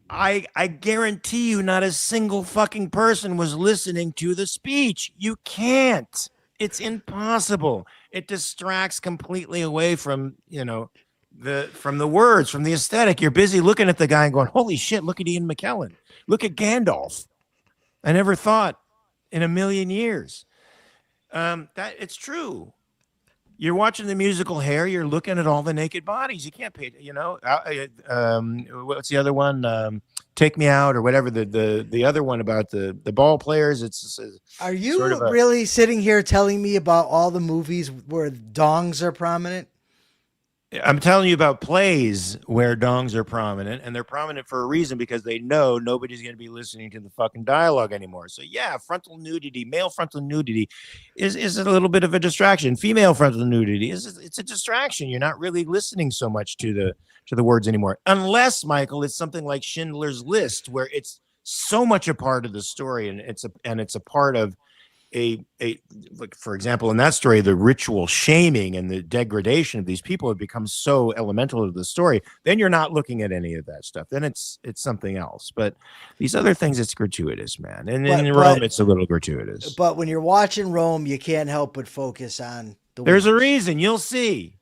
I guarantee you not a single fucking person was listening to the speech. You can't. It's impossible. It distracts completely away from, from the words, from the aesthetic. You're busy looking at the guy and going, holy shit, look at Ian McKellen. Look at Gandalf. I never thought in a million years. That it's true. You're watching the musical Hair. You're looking at all the naked bodies. You can't pay. What's the other one? Take Me Out, or whatever. The other one about the ball players. Are you really sitting here telling me about all the movies where dongs are prominent? I'm telling you about plays where dongs are prominent, and they're prominent for a reason, because they know nobody's going to be listening to the fucking dialogue anymore. So yeah, frontal nudity, male frontal nudity is a little bit of a distraction. Female frontal nudity it's a distraction. You're not really listening so much to the words anymore, unless, Michael, it's something like Schindler's List, where it's so much a part of the story, and it's a part of like, for example, in that story, the ritual shaming and the degradation of these people have become so elemental to the story, then you're not looking at any of that stuff. Then it's something else. But these other things, it's gratuitous, man. And in Rome, it's a little gratuitous. But when you're watching Rome, you can't help but focus on the There's a winners. reason. You'll see.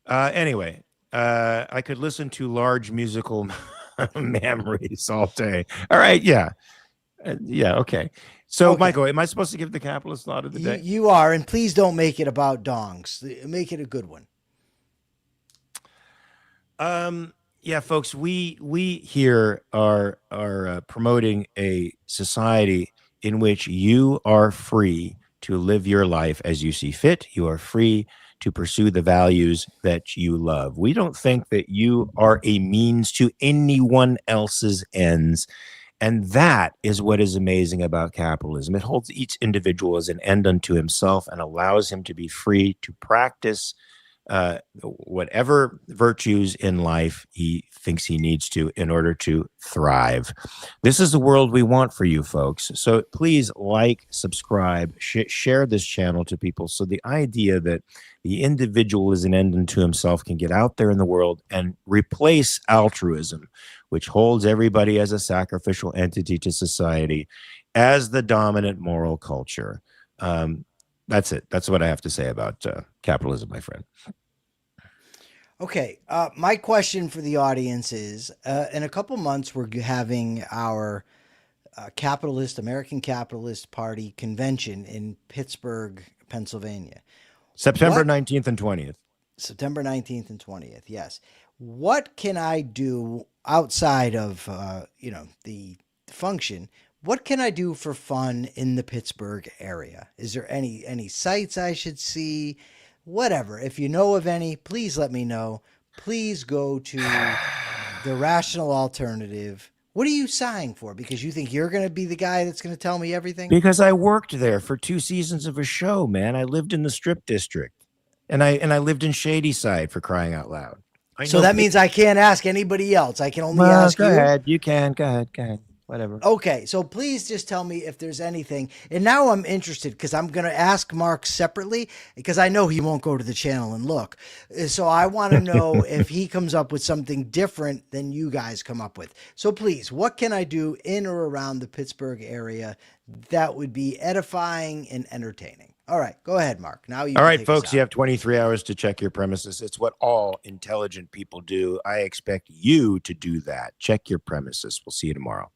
Anyway, I could listen to large musical memories all day. All right. Yeah. Okay. So, Okay. Michael, am I supposed to give the capitalist thought of the day? You are, and please don't make it about dongs. Make it a good one. Yeah, folks, we here are promoting a society in which you are free to live your life as you see fit. You are free to pursue the values that you love. We don't think that you are a means to anyone else's ends. And that is what is amazing about capitalism. It holds each individual as an end unto himself and allows him to be free to practice whatever virtues in life he thinks he needs to in order to thrive. This is the world we want for you folks. So please like, subscribe, share this channel to people, so the idea that the individual is an end unto himself can get out there in the world and replace altruism, which holds everybody as a sacrificial entity to society, as the dominant moral culture. That's it. That's what I have to say about capitalism, my friend. Okay. My question for the audience is, in a couple months, we're having our American Capitalist Party convention in Pittsburgh, Pennsylvania. September 19th and 20th. September 19th and 20th. Yes. What can I do outside of, the function? What can I do for fun in the Pittsburgh area? Is there any sites I should see? Whatever. If you know of any, please let me know. Please go to the Rational Alternative. What are you sighing for? Because you think you're going to be the guy that's going to tell me everything? Because I worked there for 2 seasons of a show, man. I lived in the Strip District, and I lived in Shadyside, for crying out loud. So that means I can't ask anybody else. I can only Well, ask you. Go ahead. You can. Go ahead. Whatever. Okay, so please just tell me if there's anything. And now I'm interested, because I'm going to ask Mark separately, because I know he won't go to the channel and look. So I want to know if he comes up with something different than you guys come up with. So please, what can I do in or around the Pittsburgh area that would be edifying and entertaining? All right, go ahead, Mark. Now you. All right, folks, you have 23 hours to check your premises. It's what all intelligent people do. I expect you to do that. Check your premises. We'll see you tomorrow.